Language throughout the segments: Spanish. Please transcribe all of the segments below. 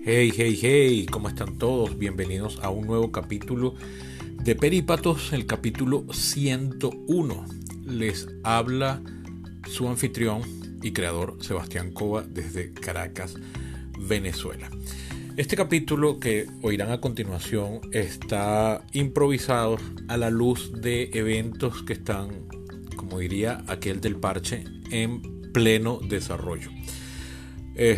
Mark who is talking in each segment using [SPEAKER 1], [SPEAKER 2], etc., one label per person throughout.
[SPEAKER 1] Hey, hey, hey, ¿cómo están todos? Bienvenidos a un nuevo capítulo de Perípatos, el capítulo 101. Les habla su anfitrión y creador Sebastián Cova desde Caracas, Venezuela. Este capítulo que oirán a continuación está improvisado a la luz de eventos que están, como diría aquel del parche, en pleno desarrollo.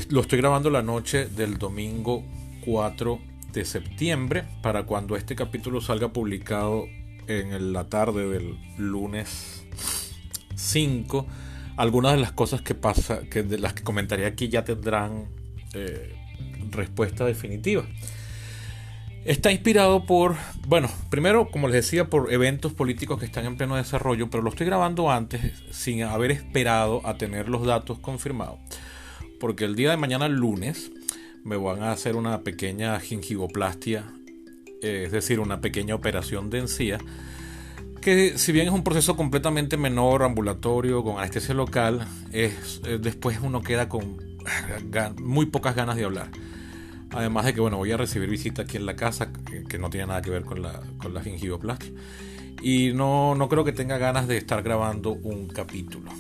[SPEAKER 1] Lo estoy grabando la noche del domingo 4 de septiembre para cuando este capítulo salga publicado en la tarde del lunes 5. Algunas de las cosas de las que comentaré aquí ya tendrán respuesta definitiva. Está inspirado primero, como les decía, por eventos políticos que están en pleno desarrollo, pero lo estoy grabando antes sin haber esperado a tener los datos confirmados. Porque el día de mañana, lunes, me van a hacer una pequeña gingivoplastia, es decir, una pequeña operación de encía, que si bien es un proceso completamente menor, ambulatorio, con anestesia local, después uno queda con muy pocas ganas de hablar. Además de que voy a recibir visita aquí en la casa, que no tiene nada que ver con la gingivoplastia. Y no creo que tenga ganas de estar grabando un capítulo.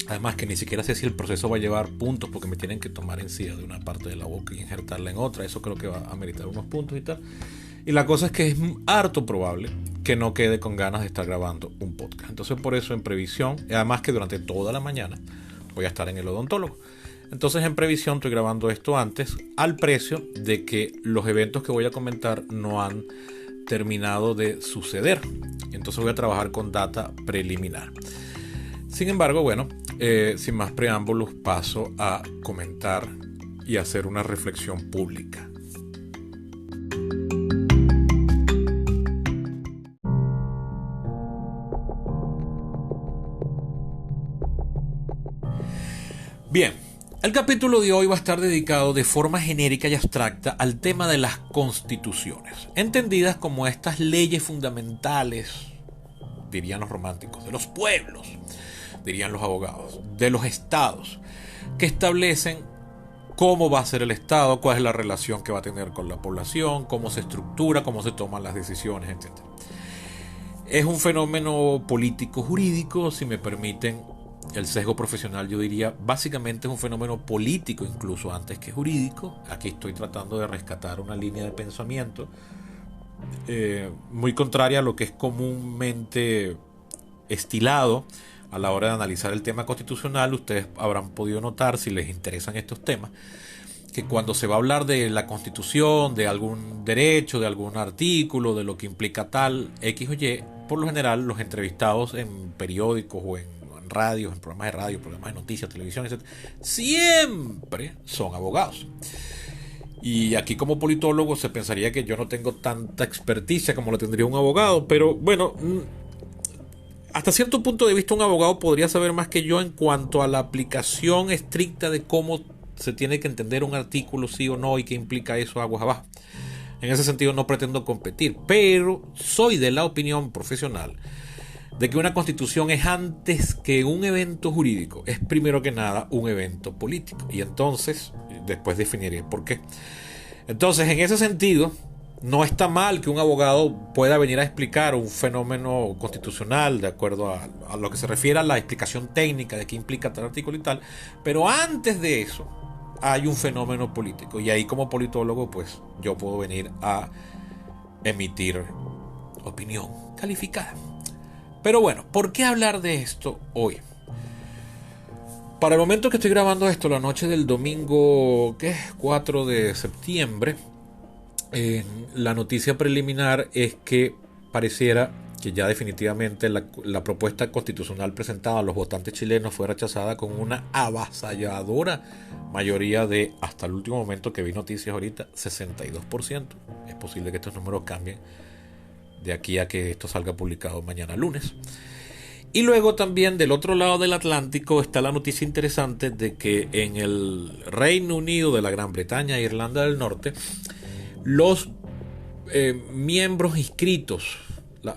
[SPEAKER 1] Además que ni siquiera sé si el proceso va a llevar puntos, porque me tienen que tomar encía de una parte de la boca y injertarla en otra. Eso creo que va a meritar unos puntos y tal. Y la cosa es que es harto probable que no quede con ganas de estar grabando un podcast. Entonces por eso, en previsión, además que durante toda la mañana voy a estar en el odontólogo. Entonces en previsión estoy grabando esto antes, al precio de que los eventos que voy a comentar no han terminado de suceder. Entonces voy a trabajar con data preliminar. Sin embargo, sin más preámbulos, paso a comentar y hacer una reflexión pública. Bien, el capítulo de hoy va a estar dedicado de forma genérica y abstracta al tema de las constituciones, entendidas como estas leyes fundamentales, dirían los románticos, de los pueblos, dirían los abogados, de los estados, que establecen cómo va a ser el estado, cuál es la relación que va a tener con la población, cómo se estructura, cómo se toman las decisiones, etc. Es un fenómeno político-jurídico, si me permiten el sesgo profesional, yo diría básicamente es un fenómeno político incluso antes que jurídico. Aquí estoy tratando de rescatar una línea de pensamiento muy contraria a lo que es comúnmente estilado a la hora de analizar el tema constitucional. Ustedes habrán podido notar, si les interesan estos temas, que cuando se va a hablar de la constitución, de algún derecho, de algún artículo, de lo que implica tal X o Y, por lo general los entrevistados en periódicos o en radios, en programas de radio, programas de noticias, televisión, etc., siempre son abogados. Y aquí como politólogo se pensaría que yo no tengo tanta experticia como lo tendría un abogado, pero hasta cierto punto de vista un abogado podría saber más que yo en cuanto a la aplicación estricta de cómo se tiene que entender un artículo, sí o no, y qué implica eso aguas abajo. En ese sentido no pretendo competir, pero soy de la opinión profesional de que una constitución es antes que un evento jurídico, es primero que nada un evento político. Y entonces, después definiré por qué. Entonces, en ese sentido, no está mal que un abogado pueda venir a explicar un fenómeno constitucional de acuerdo a lo que se refiere a la explicación técnica de qué implica tal artículo y tal, pero antes de eso hay un fenómeno político, y ahí como politólogo pues yo puedo venir a emitir opinión calificada. Pero ¿por qué hablar de esto hoy? Para el momento que estoy grabando esto, la noche del domingo 4 de septiembre, la noticia preliminar es que pareciera que ya definitivamente la propuesta constitucional presentada a los votantes chilenos fue rechazada con una avasalladora mayoría de, hasta el último momento que vi noticias ahorita, 62%. Es posible que estos números cambien de aquí a que esto salga publicado mañana lunes. Y luego también del otro lado del Atlántico está la noticia interesante de que en el Reino Unido de la Gran Bretaña e Irlanda del Norte, los miembros inscritos,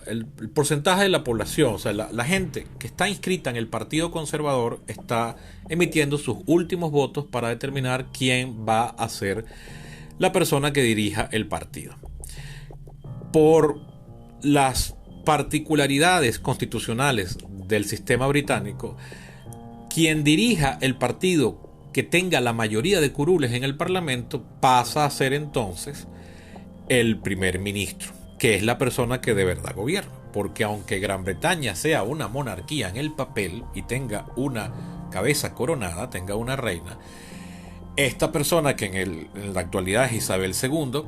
[SPEAKER 1] el porcentaje de la población, o sea, la gente que está inscrita en el Partido Conservador está emitiendo sus últimos votos para determinar quién va a ser la persona que dirija el partido. Por las particularidades constitucionales del sistema británico, quien dirija el partido que tenga la mayoría de curules en el Parlamento pasa a ser entonces el primer ministro, que es la persona que de verdad gobierna. Porque aunque Gran Bretaña sea una monarquía en el papel y tenga una cabeza coronada, tenga una reina, esta persona que en la actualidad es Isabel II,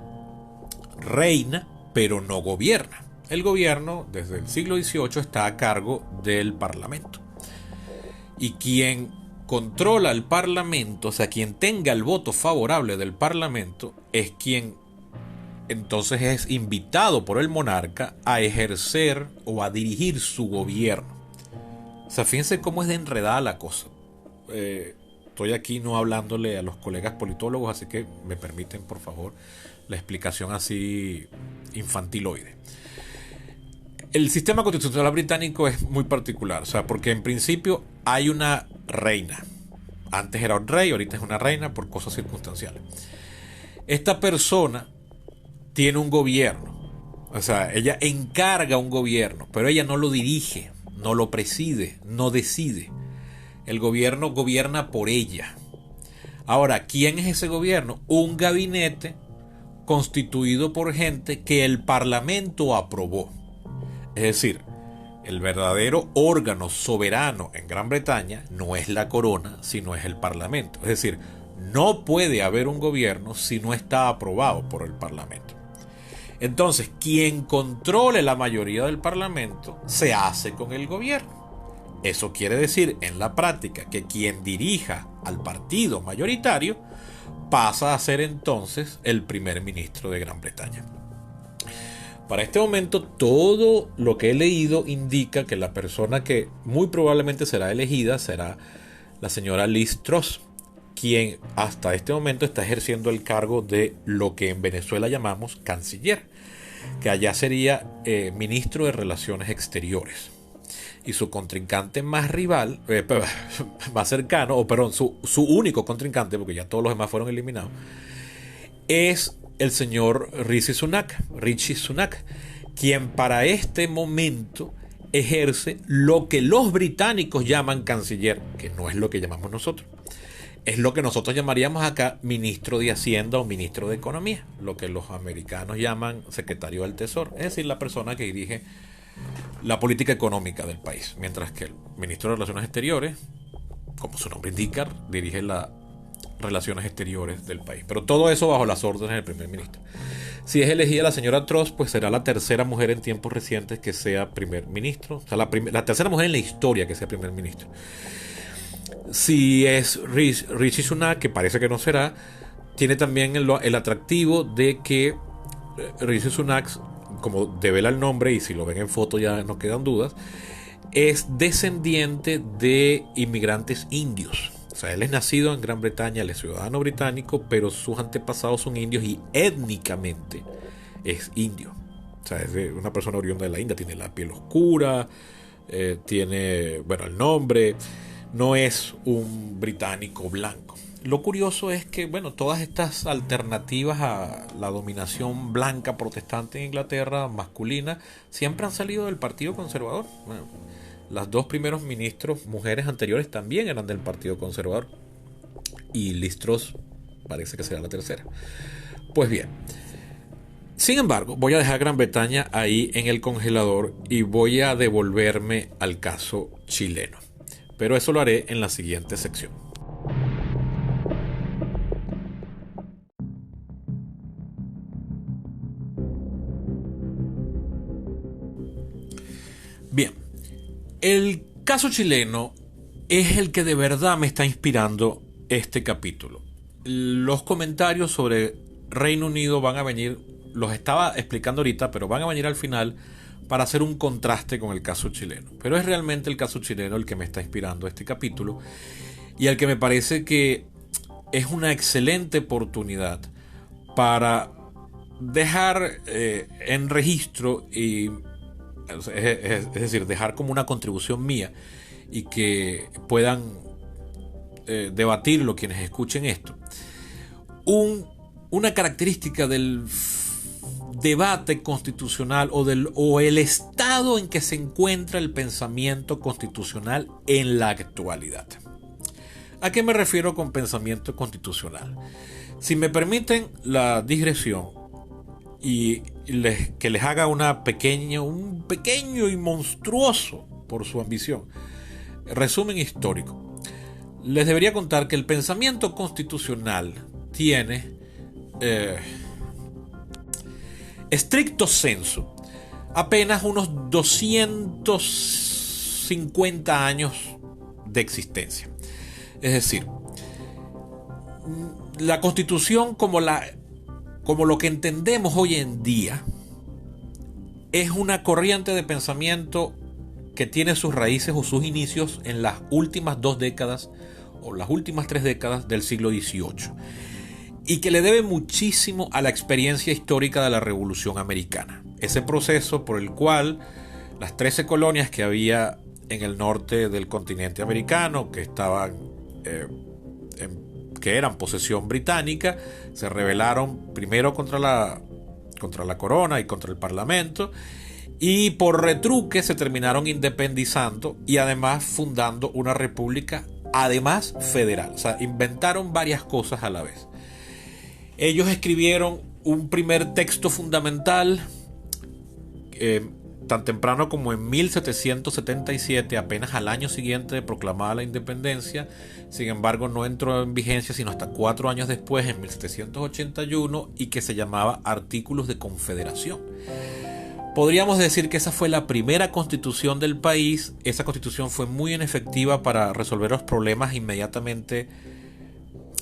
[SPEAKER 1] reina pero no gobierna. El gobierno desde el siglo XVIII está a cargo del Parlamento. Y quien controla el Parlamento, o sea, quien tenga el voto favorable del Parlamento, es quien entonces es invitado por el monarca a ejercer o a dirigir su gobierno. O sea, fíjense cómo es de enredada la cosa. Estoy aquí no hablándole a los colegas politólogos, así que me permiten, por favor, la explicación así infantiloide. El sistema constitucional británico es muy particular, o sea, porque en principio hay una reina. Antes era un rey, ahorita es una reina por cosas circunstanciales. Esta persona tiene un gobierno, o sea, ella encarga un gobierno, pero ella no lo dirige, no lo preside, no decide. El gobierno gobierna por ella. Ahora, ¿quién es ese gobierno? Un gabinete constituido por gente que el Parlamento aprobó. Es decir, el verdadero órgano soberano en Gran Bretaña no es la corona, sino es el Parlamento. Es decir, no puede haber un gobierno si no está aprobado por el Parlamento. Entonces, quien controle la mayoría del Parlamento se hace con el gobierno. Eso quiere decir, en la práctica, que quien dirija al partido mayoritario pasa a ser entonces el primer ministro de Gran Bretaña. Para este momento, todo lo que he leído indica que la persona que muy probablemente será elegida será la señora Liz Truss, quien hasta este momento está ejerciendo el cargo de lo que en Venezuela llamamos canciller, que allá sería ministro de Relaciones Exteriores. Y su contrincante más rival, más cercano, o perdón, su único contrincante, porque ya todos los demás fueron eliminados, es el señor Rishi Sunak, quien para este momento ejerce lo que los británicos llaman canciller, que no es lo que llamamos nosotros. Es lo que nosotros llamaríamos acá ministro de Hacienda o ministro de Economía, lo que los americanos llaman secretario del Tesoro, es decir, la persona que dirige la política económica del país, mientras que el ministro de Relaciones Exteriores, como su nombre indica, dirige las relaciones exteriores del país. Pero todo eso bajo las órdenes del primer ministro. Si es elegida la señora Truss, pues será la tercera mujer en tiempos recientes que sea primer ministro, o sea, la tercera mujer en la historia que sea primer ministro. Si es Rishi Sunak, que parece que no será, tiene también el atractivo de que Rishi Sunak, como devela el nombre, y si lo ven en foto ya no quedan dudas, es descendiente de inmigrantes indios. O sea, él es nacido en Gran Bretaña, él es ciudadano británico, pero sus antepasados son indios y étnicamente es indio. O sea, es de una persona oriunda de la India, tiene la piel oscura, tiene, bueno, el nombre, no es un británico blanco. Lo curioso es que, bueno, todas estas alternativas a la dominación blanca protestante en Inglaterra, masculina, siempre han salido del Partido Conservador. Bueno, las dos primeros ministros mujeres anteriores también eran del Partido Conservador. Y Liz Truss parece que será la tercera. Pues bien, sin embargo, voy a dejar Gran Bretaña ahí en el congelador y voy a devolverme al caso chileno. Pero eso lo haré en la siguiente sección. Bien, el caso chileno es el que de verdad me está inspirando este capítulo. Los comentarios sobre Reino Unido van a venir, los estaba explicando ahorita, pero van a venir al final para hacer un contraste con el caso chileno. Pero es realmente el caso chileno el que me está inspirando este capítulo y el que me parece que es una excelente oportunidad para dejar en registro y es decir, dejar como una contribución mía y que puedan debatirlo quienes escuchen esto, un una característica del debate constitucional o el estado en que se encuentra el pensamiento constitucional en la actualidad. ¿A qué me refiero con pensamiento constitucional? Si me permiten la digresión y que les haga un pequeño y monstruoso, por su ambición, resumen histórico, les debería contar que el pensamiento constitucional tiene estricto sensu apenas unos 250 años de existencia. Es decir, la Constitución como lo que entendemos hoy en día es una corriente de pensamiento que tiene sus raíces o sus inicios en las últimas 2 décadas o las últimas 3 décadas del siglo XVIII y que le debe muchísimo a la experiencia histórica de la Revolución Americana. Ese proceso por el cual las 13 colonias que había en el norte del continente americano, que eran posesión británica, se rebelaron primero contra la corona y contra el parlamento, y por retruque se terminaron independizando y además fundando una república, además federal. O sea, inventaron varias cosas a la vez. Ellos escribieron un primer texto fundamental tan temprano como en 1777, apenas al año siguiente de proclamada la independencia. Sin embargo, no entró en vigencia sino hasta 4 años después, en 1781, y que se llamaba Artículos de Confederación. Podríamos decir que esa fue la primera constitución del país. Esa constitución fue muy inefectiva para resolver los problemas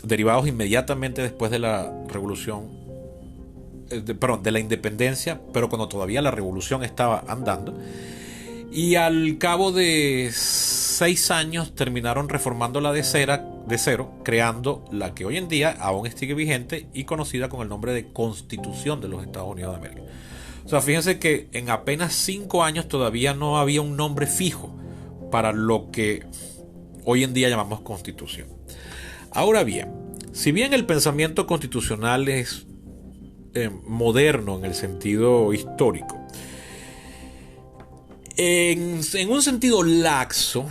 [SPEAKER 1] derivados inmediatamente después de la revolución, de la independencia, pero cuando todavía la revolución estaba andando. Y al cabo de 6 años terminaron reformándola de cero, creando la que hoy en día aún sigue vigente y conocida con el nombre de Constitución de los Estados Unidos de América. O sea, fíjense que en apenas 5 años todavía no había un nombre fijo para lo que hoy en día llamamos Constitución. Ahora bien, si bien el pensamiento constitucional es moderno en el sentido histórico, en un sentido laxo,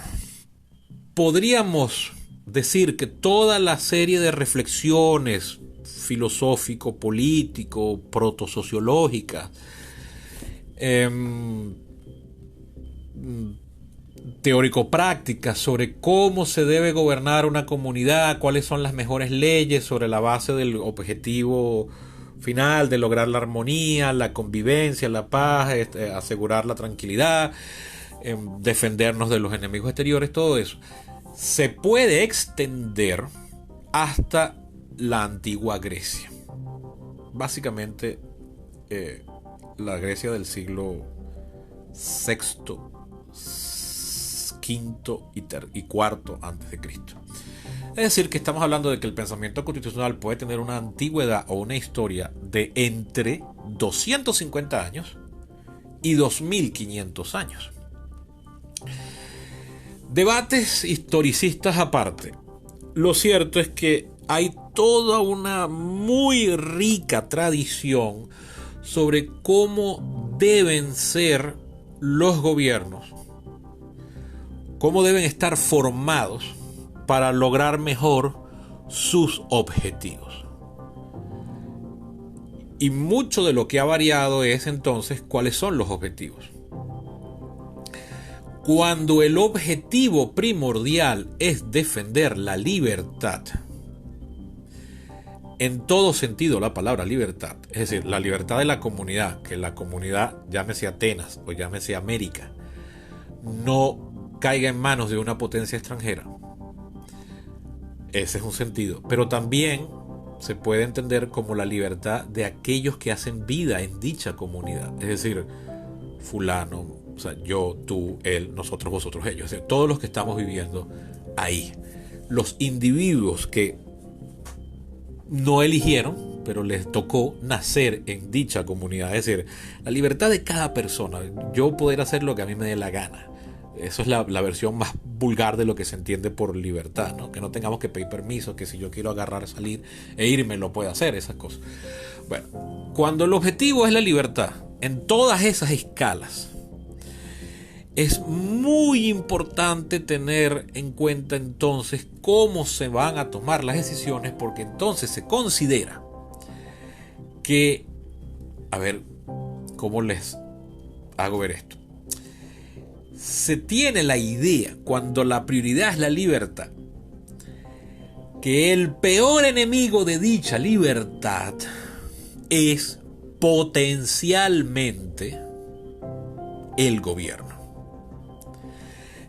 [SPEAKER 1] podríamos decir que toda la serie de reflexiones filosófico, político, protosociológicas, teórico-prácticas sobre cómo se debe gobernar una comunidad, cuáles son las mejores leyes sobre la base del objetivo final de lograr la armonía, la convivencia, la paz, asegurar la tranquilidad, defendernos de los enemigos exteriores, todo eso se puede extender hasta la antigua Grecia. Básicamente la Grecia del siglo VI, V y IV antes de Cristo. Es decir, que estamos hablando de que el pensamiento constitucional puede tener una antigüedad o una historia de entre 250 años y 2500 años. Debates historicistas aparte, lo cierto es que hay toda una muy rica tradición sobre cómo deben ser los gobiernos, cómo deben estar formados para lograr mejor sus objetivos. Y mucho de lo que ha variado es entonces cuáles son los objetivos. Cuando el objetivo primordial es defender la libertad, en todo sentido la palabra libertad, es decir, la libertad de la comunidad, que la comunidad, llámese Atenas o llámese América, no caiga en manos de una potencia extranjera. Ese es un sentido, pero también se puede entender como la libertad de aquellos que hacen vida en dicha comunidad, es decir, fulano, o sea, yo, tú, él, nosotros, vosotros, ellos, es decir, todos los que estamos viviendo ahí, los individuos que no eligieron, pero les tocó nacer en dicha comunidad, es decir, la libertad de cada persona, yo poder hacer lo que a mí me dé la gana, Eso es la versión más vulgar de lo que se entiende por libertad, ¿no? Que no tengamos que pedir permiso, que si yo quiero agarrar, salir e irme, lo puedo hacer, esas cosas. Bueno, cuando el objetivo es la libertad, en todas esas escalas, es muy importante tener en cuenta entonces cómo se van a tomar las decisiones, porque entonces se considera que, a ver, ¿cómo les hago ver esto? Se tiene la idea, cuando la prioridad es la libertad, que el peor enemigo de dicha libertad es potencialmente el gobierno.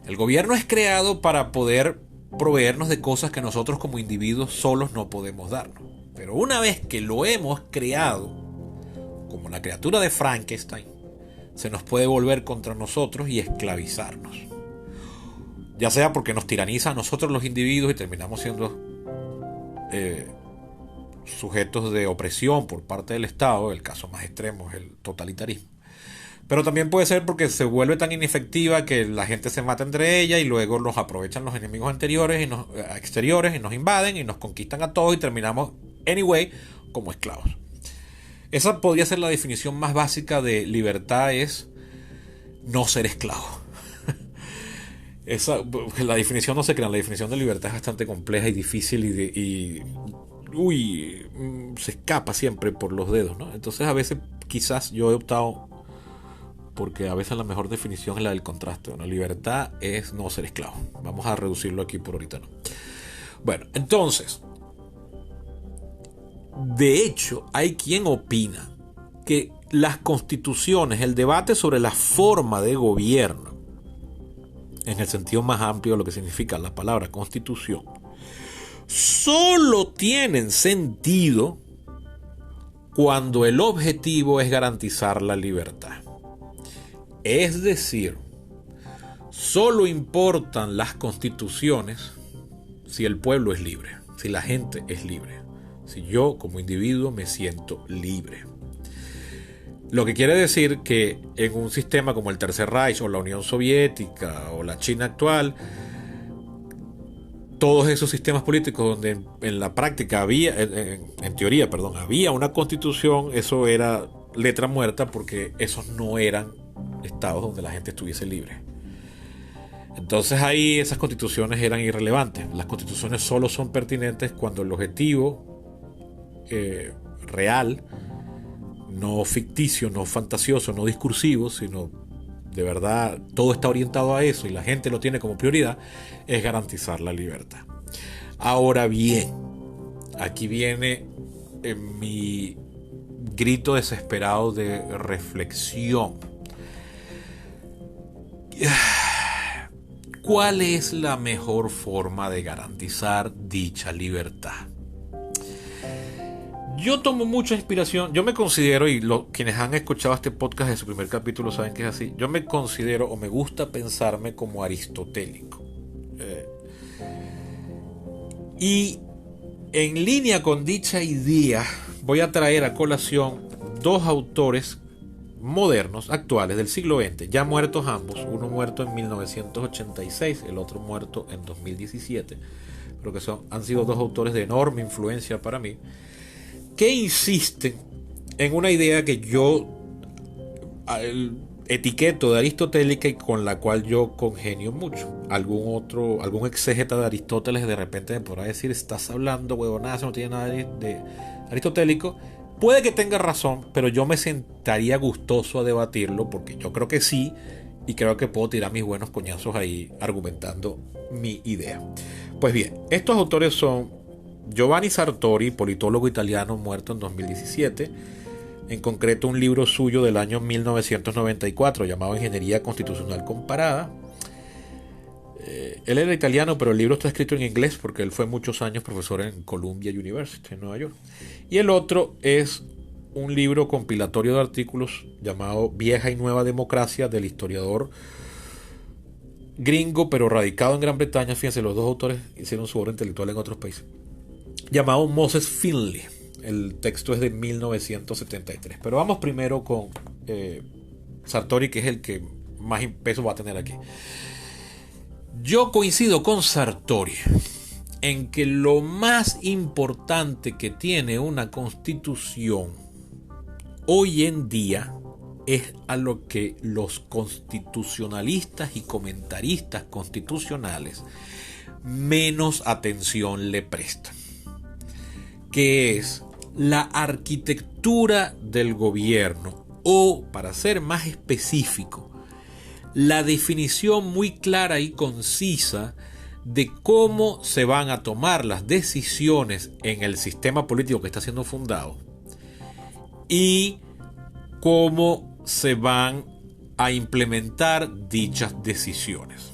[SPEAKER 1] El gobierno es creado para poder proveernos de cosas que nosotros como individuos solos no podemos darnos. Pero una vez que lo hemos creado, como la criatura de Frankenstein, se nos puede volver contra nosotros y esclavizarnos. Ya sea porque nos tiraniza a nosotros los individuos y terminamos siendo sujetos de opresión por parte del Estado, el caso más extremo es el totalitarismo. Pero también puede ser porque se vuelve tan inefectiva que la gente se mata entre ella y luego nos aprovechan los enemigos exteriores y nos invaden y nos conquistan a todos y terminamos, anyway, como esclavos. Esa podría ser la definición más básica de libertad, es no ser esclavo. La definición no se crea, la definición de libertad es bastante compleja y difícil se escapa siempre por los dedos, ¿no? Entonces a veces quizás yo he optado porque a veces la mejor definición es la del contraste. Bueno, libertad es no ser esclavo. Vamos a reducirlo aquí por ahorita, ¿no? Bueno, entonces, de hecho, hay quien opina que las constituciones, el debate sobre la forma de gobierno, en el sentido más amplio de lo que significa la palabra constitución, solo tienen sentido cuando el objetivo es garantizar la libertad. Es decir, solo importan las constituciones si el pueblo es libre, si la gente es libre, si yo como individuo me siento libre. Lo que quiere decir que en un sistema como el Tercer Reich o la Unión Soviética o la China actual, todos esos sistemas políticos donde en la práctica había, en teoría, había una constitución, eso era letra muerta porque esos no eran estados donde la gente estuviese libre. Entonces ahí esas constituciones eran irrelevantes. Las constituciones solo son pertinentes cuando el objetivo real, no ficticio, no fantasioso, no discursivo, sino de verdad todo está orientado a eso y la gente lo tiene como prioridad, es garantizar la libertad. Ahora bien, aquí viene mi grito desesperado de reflexión. ¿Cuál es la mejor forma de garantizar dicha libertad? Yo tomo mucha inspiración, yo me considero, y quienes han escuchado este podcast de su primer capítulo saben que es así, yo me considero o me gusta pensarme como aristotélico. Y en línea con dicha idea voy a traer a colación dos autores modernos, actuales, del siglo XX, ya muertos ambos, uno muerto en 1986, el otro muerto en 2017, pero que han sido dos autores de enorme influencia para mí, que insisten en una idea que yo etiqueto de aristotélica y con la cual yo congenio mucho. Algún exégeta de Aristóteles de repente me podrá decir: estás hablando huevonadas, no tiene nada de aristotélico. Puede que tenga razón, pero yo me sentaría gustoso a debatirlo porque yo creo que sí, y creo que puedo tirar mis buenos coñazos ahí argumentando mi idea. Pues bien, estos autores son Giovanni Sartori, politólogo italiano muerto en 2017, en concreto un libro suyo del año 1994 llamado Ingeniería Constitucional Comparada. Él era italiano, pero el libro está escrito en inglés porque él fue muchos años profesor en Columbia University en Nueva York. Y el otro es un libro compilatorio de artículos llamado Vieja y Nueva Democracia, del historiador gringo pero radicado en Gran Bretaña. Fíjense, los dos autores hicieron su obra intelectual en otros países, llamado Moses Finley. El texto es de 1973. Pero vamos primero con Sartori, que es el que más peso va a tener aquí. Yo coincido con Sartori en que lo más importante que tiene una constitución hoy en día es a lo que los constitucionalistas y comentaristas constitucionales menos atención le prestan, que es la arquitectura del gobierno, o, para ser más específico, la definición muy clara y concisa de cómo se van a tomar las decisiones en el sistema político que está siendo fundado y cómo se van a implementar dichas decisiones.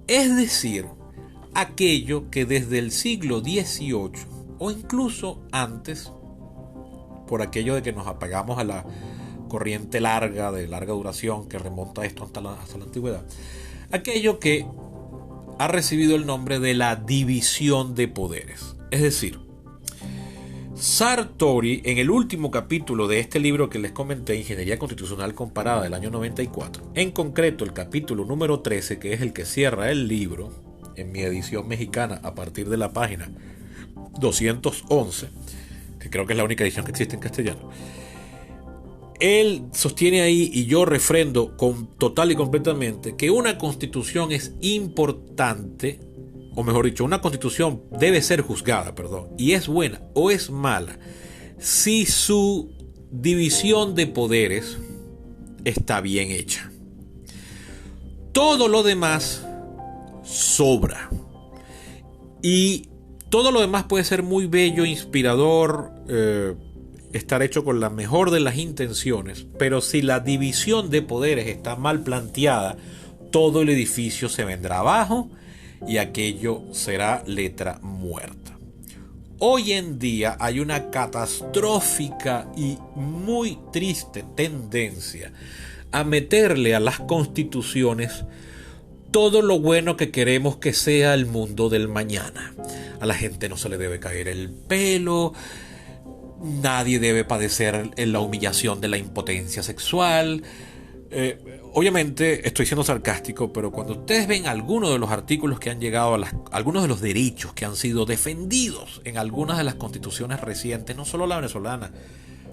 [SPEAKER 1] Es decir, aquello que desde el siglo XVIII o incluso antes, por aquello de que nos apagamos a la corriente larga, de larga duración, que remonta esto hasta la antigüedad, aquello que ha recibido el nombre de la división de poderes. Es decir, Sartori, en el último capítulo de este libro que les comenté, Ingeniería Constitucional Comparada, del año 94, en concreto el capítulo número 13, que es el que cierra el libro, en mi edición mexicana, a partir de la página 211, que creo que es la única edición que existe en castellano, él sostiene ahí, y yo refrendo total y completamente, que una constitución es importante, o mejor dicho, una constitución debe ser juzgada, y es buena o es mala si su división de poderes está bien hecha. Todo lo demás sobra. Y todo lo demás puede ser muy bello, inspirador, estar hecho con la mejor de las intenciones, pero si la división de poderes está mal planteada, todo el edificio se vendrá abajo y aquello será letra muerta. Hoy en día hay una catastrófica y muy triste tendencia a meterle a las constituciones todo lo bueno que queremos que sea el mundo del mañana. A la gente no se le debe caer el pelo, nadie debe padecer la humillación de la impotencia sexual. Obviamente estoy siendo sarcástico, pero cuando ustedes ven algunos de los artículos que han llegado algunos de los derechos que han sido defendidos en algunas de las constituciones recientes, no solo la venezolana,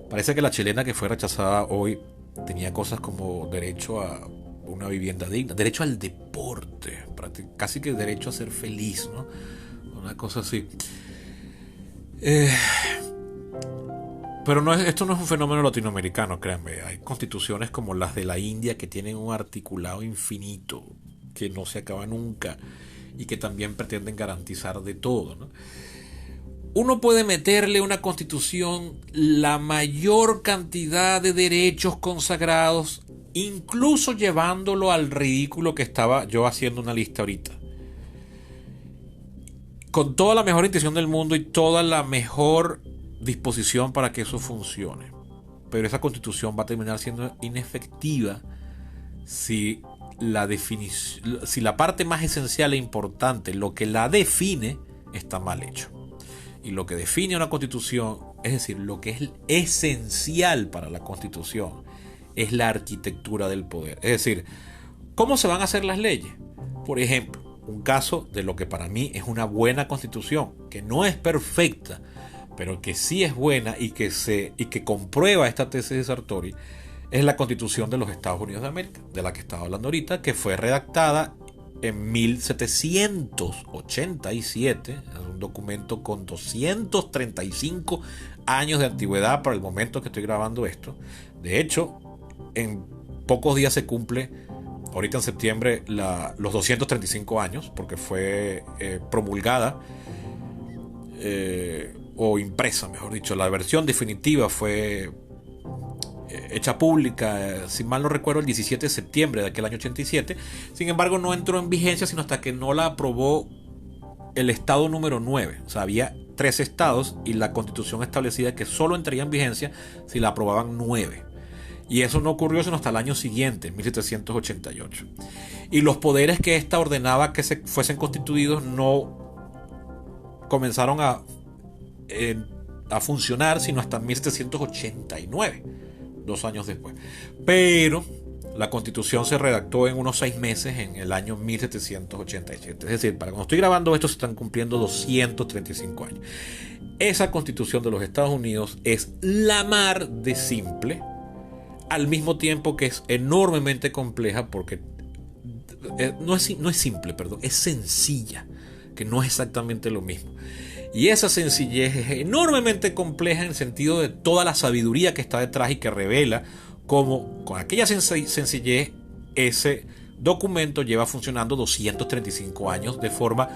[SPEAKER 1] parece que la chilena que fue rechazada hoy tenía cosas como derecho a una vivienda digna, derecho al deporte, casi que derecho a ser feliz, ¿no? Una cosa así. Pero esto no es un fenómeno latinoamericano, créanme. Hay constituciones como las de la India que tienen un articulado infinito, que no se acaba nunca y que también pretenden garantizar de todo, ¿no? Uno puede meterle a una constitución la mayor cantidad de derechos consagrados, incluso llevándolo al ridículo que estaba yo haciendo una lista ahorita. Con toda la mejor intención del mundo y toda la mejor disposición para que eso funcione, pero esa constitución va a terminar siendo inefectiva si la parte más esencial e importante, lo que la define, está mal hecho. Y lo que define una constitución, es decir, lo que es esencial para la constitución, es la arquitectura del poder. Es decir, ¿cómo se van a hacer las leyes? Por ejemplo, un caso de lo que para mí es una buena constitución, que no es perfecta, pero que sí es buena y que comprueba esta tesis de Sartori, es la Constitución de los Estados Unidos de América, de la que estaba hablando ahorita, que fue redactada en 1787, es un documento con 235 años de antigüedad para el momento que estoy grabando esto. De hecho, en pocos días se cumple, ahorita en septiembre, los 235 años, porque fue promulgada, o impresa, mejor dicho. La versión definitiva fue hecha pública, si mal no recuerdo, el 17 de septiembre de aquel año 87. Sin embargo, no entró en vigencia sino hasta que no la aprobó el estado número 9. O sea, había 3 estados y la constitución establecía que solo entraría en vigencia si la aprobaban 9. Y eso no ocurrió sino hasta el año siguiente, 1788. Y los poderes que ésta ordenaba que se fuesen constituidos no comenzaron a funcionar sino hasta 1789, 2 años después. Pero La Constitución se redactó en unos 6 meses en el año 1787. Es decir, para cuando estoy grabando esto se están cumpliendo 235 años. Esa Constitución de los Estados Unidos es la mar de simple, al mismo tiempo que es enormemente compleja, porque no es simple, perdón, es sencilla, que no es exactamente lo mismo. Y esa sencillez es enormemente compleja en el sentido de toda la sabiduría que está detrás y que revela cómo con aquella sencillez ese documento lleva funcionando 235 años de forma...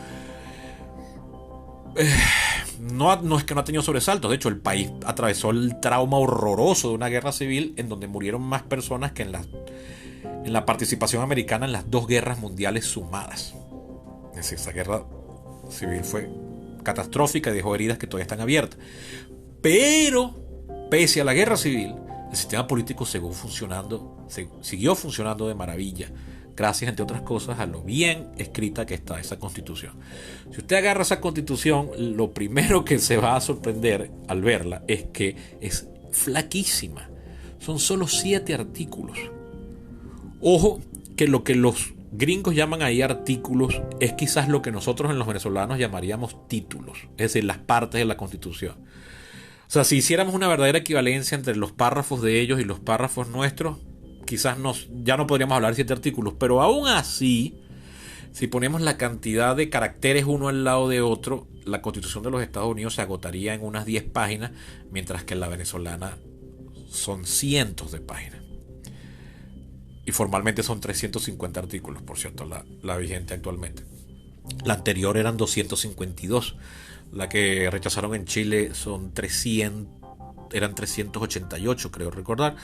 [SPEAKER 1] No es que no ha tenido sobresaltos. De hecho, el país atravesó el trauma horroroso de una guerra civil en donde murieron más personas que en la participación americana en las 2 guerras mundiales sumadas. Es decir, esa guerra civil fue catastrófica y dejó heridas que todavía están abiertas. Pero, pese a la guerra civil, el sistema político siguió funcionando de maravilla, gracias, entre otras cosas, a lo bien escrita que está esa Constitución. Si usted agarra esa Constitución, lo primero que se va a sorprender al verla es que es flaquísima. Son solo 7 artículos. Ojo, que lo que los gringos llaman ahí artículos es quizás lo que nosotros en los venezolanos llamaríamos títulos, es decir, las partes de la Constitución. O sea, si hiciéramos una verdadera equivalencia entre los párrafos de ellos y los párrafos nuestros, quizás ya no podríamos hablar de 7 artículos, pero aún así, si ponemos la cantidad de caracteres uno al lado de otro, la Constitución de los Estados Unidos se agotaría en unas 10 páginas, mientras que en la venezolana son cientos de páginas. Y formalmente son 350 artículos, por cierto, la vigente actualmente. La anterior eran 252. La que rechazaron en Chile eran 388, creo recordar.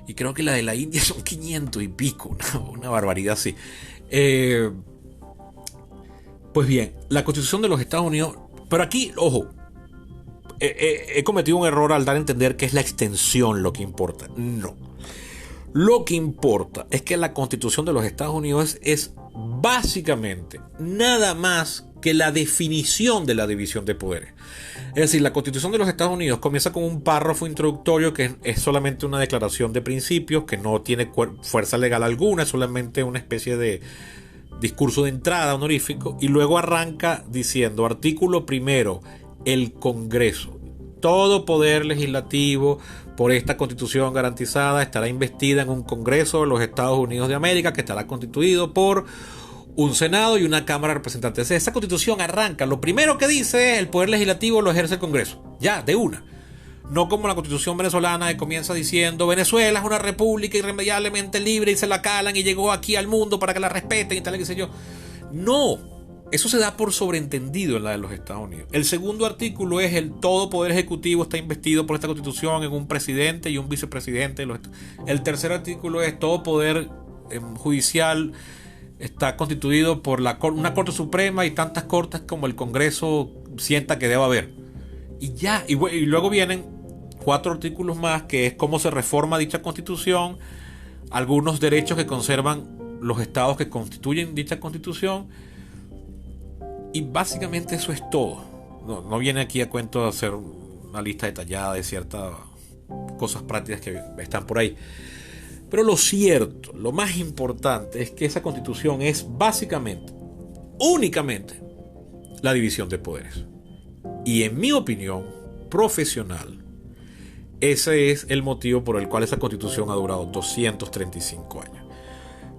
[SPEAKER 1] Y creo que la de la India son 500 y pico, una barbaridad así. Pues bien, la Constitución de los Estados Unidos... Pero aquí, ojo, he cometido un error al dar a entender que es la extensión lo que importa. No. Lo que importa es que la Constitución de los Estados Unidos es básicamente nada más que la definición de la división de poderes. Es decir, la Constitución de los Estados Unidos comienza con un párrafo introductorio que es solamente una declaración de principios, que no tiene fuerza legal alguna, es solamente una especie de discurso de entrada honorífico, y luego arranca diciendo: artículo primero, el Congreso. Todo poder legislativo por esta Constitución garantizada estará investida en un Congreso de los Estados Unidos de América, que estará constituido por un Senado y una Cámara de Representantes. Esa Constitución arranca, lo primero que dice es: el poder legislativo lo ejerce el Congreso. Ya, de una. No como la Constitución venezolana, que comienza diciendo: Venezuela es una república irremediablemente libre y se la calan y llegó aquí al mundo para que la respeten y tal y qué sé yo. No, eso se da por sobreentendido en la de los Estados Unidos. El segundo artículo es: el todo poder ejecutivo está investido por esta Constitución en un presidente y un vicepresidente. El tercer artículo es: todo poder judicial está constituido por una Corte Suprema y tantas cortes como el Congreso sienta que deba haber. Y ya, y luego vienen 4 artículos más, que es cómo se reforma dicha Constitución, algunos derechos que conservan los estados que constituyen dicha Constitución, y básicamente eso es todo. No viene aquí a cuento de hacer una lista detallada de ciertas cosas prácticas que están por ahí. Pero lo cierto, lo más importante es que esa Constitución es básicamente, únicamente, la división de poderes. Y en mi opinión profesional, ese es el motivo por el cual esa Constitución ha durado 235 años.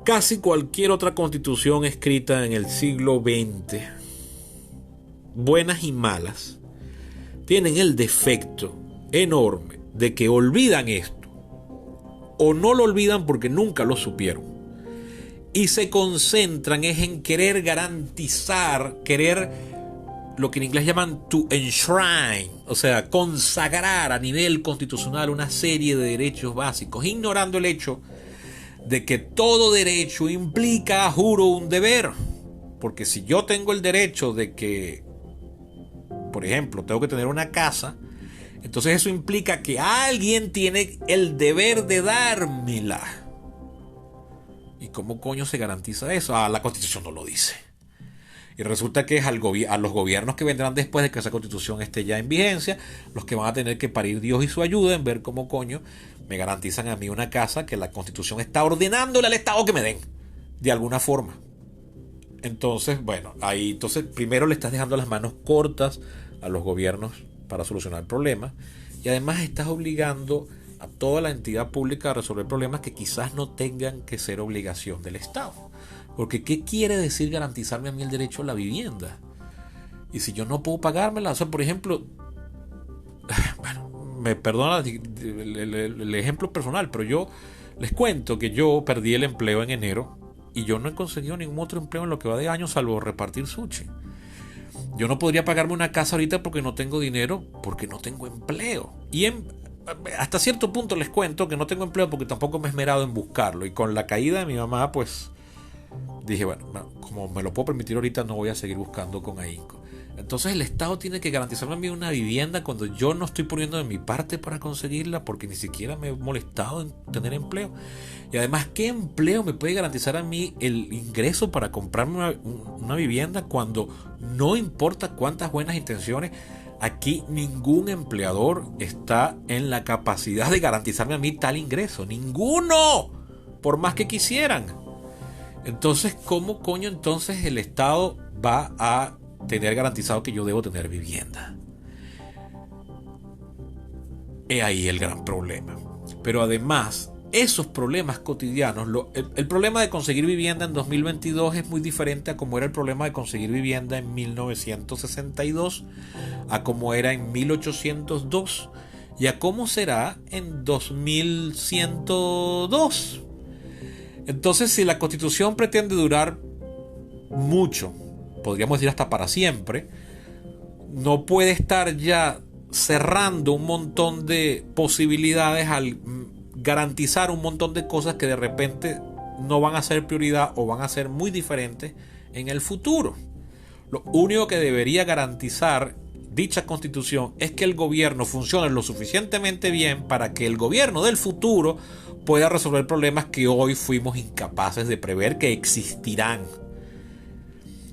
[SPEAKER 1] Casi cualquier otra Constitución escrita en el siglo XX, buenas y malas, tienen el defecto enorme de que olvidan esto, o no lo olvidan porque nunca lo supieron, y se concentran en querer garantizar, lo que en inglés llaman to enshrine, o sea, consagrar a nivel constitucional una serie de derechos básicos, ignorando el hecho de que todo derecho implica, juro, un deber. Porque si yo tengo el derecho de que, por ejemplo, tengo que tener una casa, entonces eso implica que alguien tiene el deber de dármela. ¿Y cómo coño se garantiza eso? La Constitución no lo dice. Y resulta que es a los gobiernos que vendrán después de que esa Constitución esté ya en vigencia, los que van a tener que parir Dios y su ayuda en ver cómo coño me garantizan a mí una casa que la Constitución está ordenándole al Estado que me den, de alguna forma. Entonces, bueno, ahí entonces primero le estás dejando las manos cortas a los gobiernos para solucionar problemas, y además estás obligando a toda la entidad pública a resolver problemas que quizás no tengan que ser obligación del Estado. Porque ¿qué quiere decir garantizarme a mí el derecho a la vivienda? Y si yo no puedo pagármela, o sea, por ejemplo, bueno, me perdona el ejemplo personal, pero yo les cuento que yo perdí el empleo en enero y yo no he conseguido ningún otro empleo en lo que va de año salvo repartir sushi. Yo no podría pagarme una casa ahorita porque no tengo dinero, porque no tengo empleo. Y hasta cierto punto les cuento que no tengo empleo porque tampoco me he esmerado en buscarlo. Y con la caída de mi mamá, pues dije, bueno, como me lo puedo permitir ahorita, no voy a seguir buscando con ahínco. Entonces el Estado tiene que garantizarme a mí una vivienda cuando yo no estoy poniendo de mi parte para conseguirla, porque ni siquiera me he molestado en tener empleo. Y además, ¿qué empleo me puede garantizar a mí el ingreso para comprarme una vivienda cuando no importa cuántas buenas intenciones? Aquí ningún empleador está en la capacidad de garantizarme a mí tal ingreso. ¡Ninguno! Por más que quisieran. Entonces, ¿cómo coño entonces el Estado va a tener garantizado que yo debo tener vivienda? He ahí el gran problema. Pero además, esos problemas cotidianos, el problema de conseguir vivienda en 2022 es muy diferente a cómo era el problema de conseguir vivienda en 1962, a cómo era en 1802 y a cómo será en 2102. Entonces, si la Constitución pretende durar mucho, podríamos decir hasta para siempre, no puede estar ya cerrando un montón de posibilidades al garantizar un montón de cosas que de repente no van a ser prioridad o van a ser muy diferentes en el futuro. Lo único que debería garantizar dicha Constitución es que el gobierno funcione lo suficientemente bien para que el gobierno del futuro pueda resolver problemas que hoy fuimos incapaces de prever que existirán.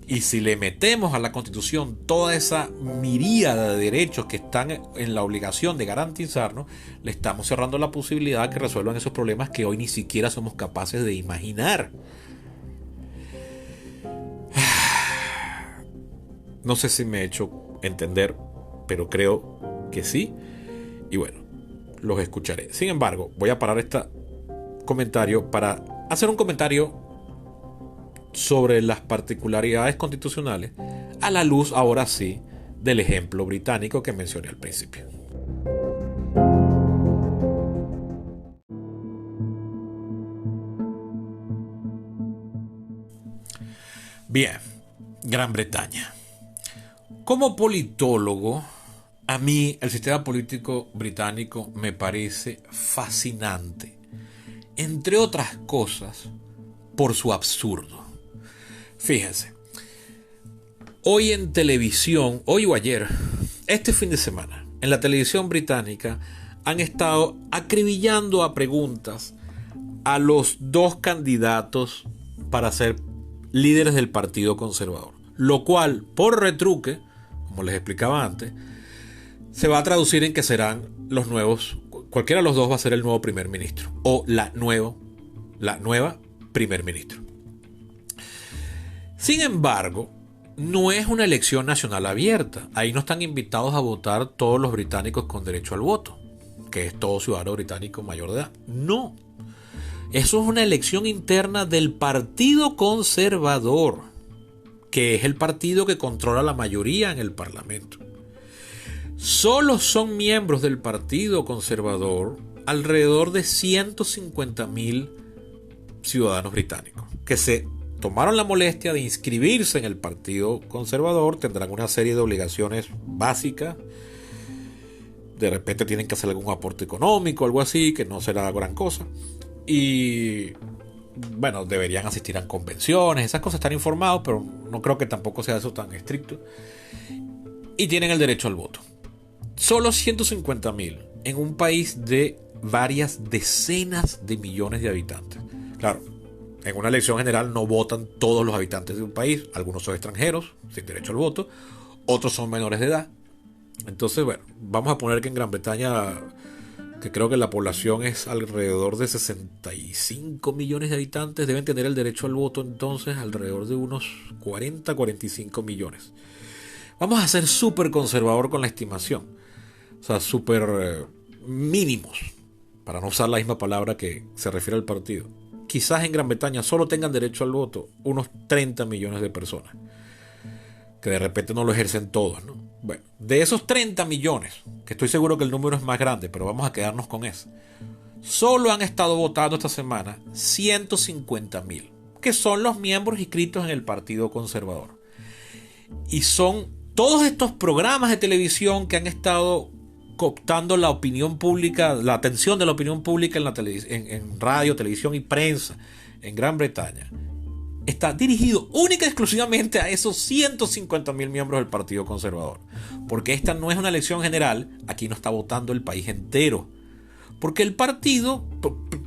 [SPEAKER 1] Y si le metemos a la Constitución toda esa miríada de derechos que están en la obligación de garantizarnos, le estamos cerrando la posibilidad de que resuelvan esos problemas que hoy ni siquiera somos capaces de imaginar. No sé si me he hecho entender, pero creo que sí. Y bueno, los escucharé. Sin embargo, voy a parar este comentario para hacer un comentario sobre las particularidades constitucionales a la luz, ahora sí, del ejemplo británico que mencioné al principio. Bien, Gran Bretaña. Como politólogo, a mí el sistema político británico me parece fascinante, entre otras cosas, por su absurdo. Fíjense, hoy en televisión, hoy o ayer, este fin de semana, en la televisión británica han estado acribillando a preguntas a los dos candidatos para ser líderes del Partido Conservador, lo cual, por retruque, como les explicaba antes, se va a traducir en que serán los nuevos, cualquiera de los dos va a ser el nuevo primer ministro o la nueva primer ministro. Sin embargo, no es una elección nacional abierta. Ahí no están invitados a votar todos los británicos con derecho al voto, que es todo ciudadano británico mayor de edad. No. Eso es una elección interna del Partido Conservador, que es el partido que controla la mayoría en el Parlamento. Solo son miembros del Partido Conservador alrededor de 150,000 ciudadanos británicos que se tomaron la molestia de inscribirse en el Partido Conservador. Tendrán una serie de obligaciones básicas. De repente tienen que hacer algún aporte económico, algo así, que no será gran cosa. Y bueno, deberían asistir a convenciones, esas cosas, están informados, pero no creo que tampoco sea eso tan estricto. Y tienen el derecho al voto. Solo 150,000 en un país de varias decenas de millones de habitantes. Claro, en una elección general no votan todos los habitantes de un país. Algunos son extranjeros, sin derecho al voto. Otros son menores de edad. Entonces, bueno, vamos a poner que en Gran Bretaña que creo que la población es alrededor de 65 millones de habitantes, deben tener el derecho al voto entonces alrededor de unos 40-45 millones. Vamos a ser súper conservador con la estimación, o sea, súper mínimos, para no usar la misma palabra que se refiere al partido. Quizás en Gran Bretaña solo tengan derecho al voto unos 30 millones de personas, que de repente no lo ejercen todos, ¿no? Bueno, de esos 30 millones, que estoy seguro que el número es más grande, pero vamos a quedarnos con eso, solo han estado votando esta semana 150.000, que son los miembros inscritos en el Partido Conservador. Y son todos estos programas de televisión que han estado cooptando la opinión pública, la atención de la opinión pública en radio, televisión y prensa en Gran Bretaña. Está dirigido única y exclusivamente a esos 150.000 miembros del Partido Conservador. Porque esta no es una elección general, aquí no está votando el país entero. Porque el partido...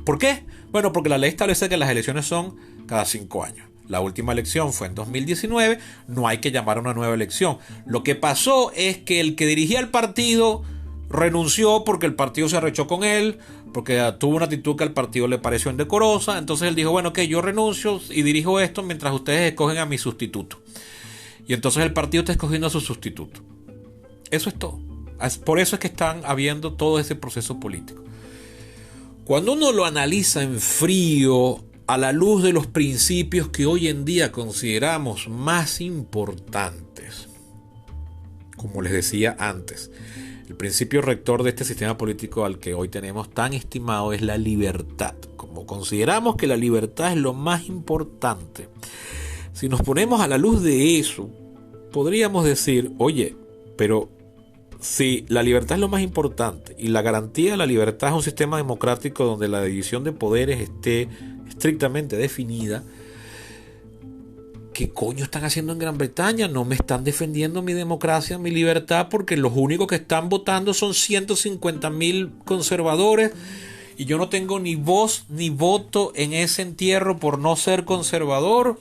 [SPEAKER 1] ¿Por qué? Bueno, porque la ley establece que las elecciones son cada 5 años. La última elección fue en 2019, no hay que llamar a una nueva elección. Lo que pasó es que el que dirigía el partido renunció porque el partido se arrechó con él, porque tuvo una actitud que al partido le pareció indecorosa. Entonces él dijo, bueno, que yo renuncio y dirijo esto mientras ustedes escogen a mi sustituto. Y entonces el partido está escogiendo a su sustituto. Eso es todo. Por eso es que están habiendo todo ese proceso político. Cuando uno lo analiza en frío, a la luz de los principios que hoy en día consideramos más importantes, como les decía antes, el principio rector de este sistema político al que hoy tenemos tan estimado es la libertad. Como consideramos que la libertad es lo más importante, si nos ponemos a la luz de eso, podríamos decir, oye, pero si la libertad es lo más importante y la garantía de la libertad es un sistema democrático donde la división de poderes esté estrictamente definida, ¿qué coño están haciendo en Gran Bretaña? No me están defendiendo mi democracia, mi libertad, porque los únicos que están votando son 150.000 conservadores y yo no tengo ni voz ni voto en ese entierro por no ser conservador.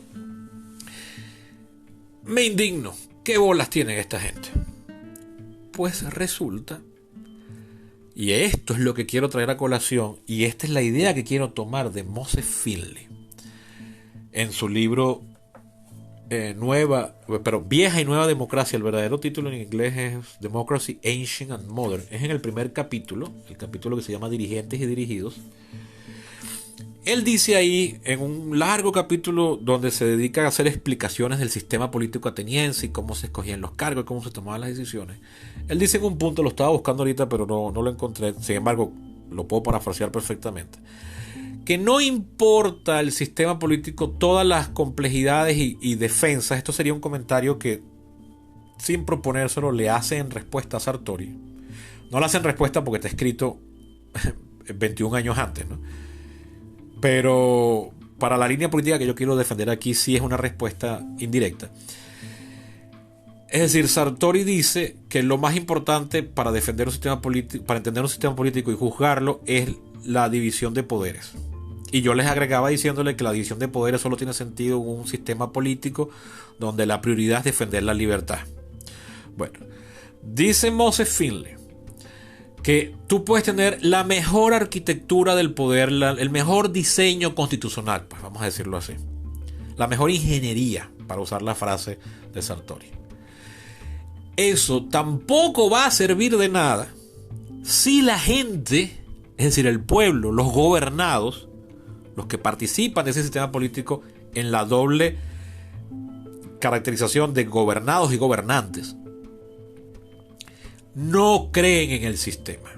[SPEAKER 1] Me indigno. ¿Qué bolas tienen esta gente? Pues resulta, y esto es lo que quiero traer a colación, y esta es la idea que quiero tomar de Moses Finley en su libro Vieja y Nueva Democracia. El verdadero título en inglés es Democracy Ancient and Modern. Es en el primer capítulo, el capítulo que se llama Dirigentes y Dirigidos. Él dice ahí, en un largo capítulo donde se dedica a hacer explicaciones del sistema político ateniense y cómo se escogían los cargos y cómo se tomaban las decisiones. Él dice en un punto, lo estaba buscando ahorita pero no lo encontré, sin embargo lo puedo parafrasear perfectamente, que no importa el sistema político, todas las complejidades y defensas. Esto sería un comentario que, sin proponérselo, le hace en respuesta a Sartori. No le hace en respuesta porque está escrito 21 años antes, ¿no? Pero para la línea política que yo quiero defender aquí sí es una respuesta indirecta. Es decir, Sartori dice que lo más importante para defender un sistema político, para entender un sistema político y juzgarlo, es la división de poderes. Y yo les agregaba diciéndole que la división de poderes solo tiene sentido en un sistema político donde la prioridad es defender la libertad. Bueno, dice Moses Finley que tú puedes tener la mejor arquitectura del poder, el mejor diseño constitucional, pues vamos a decirlo así, la mejor ingeniería, para usar la frase de Sartori. Eso tampoco va a servir de nada si la gente, es decir, el pueblo, los gobernados, los que participan de ese sistema político en la doble caracterización de gobernados y gobernantes, no creen en el sistema.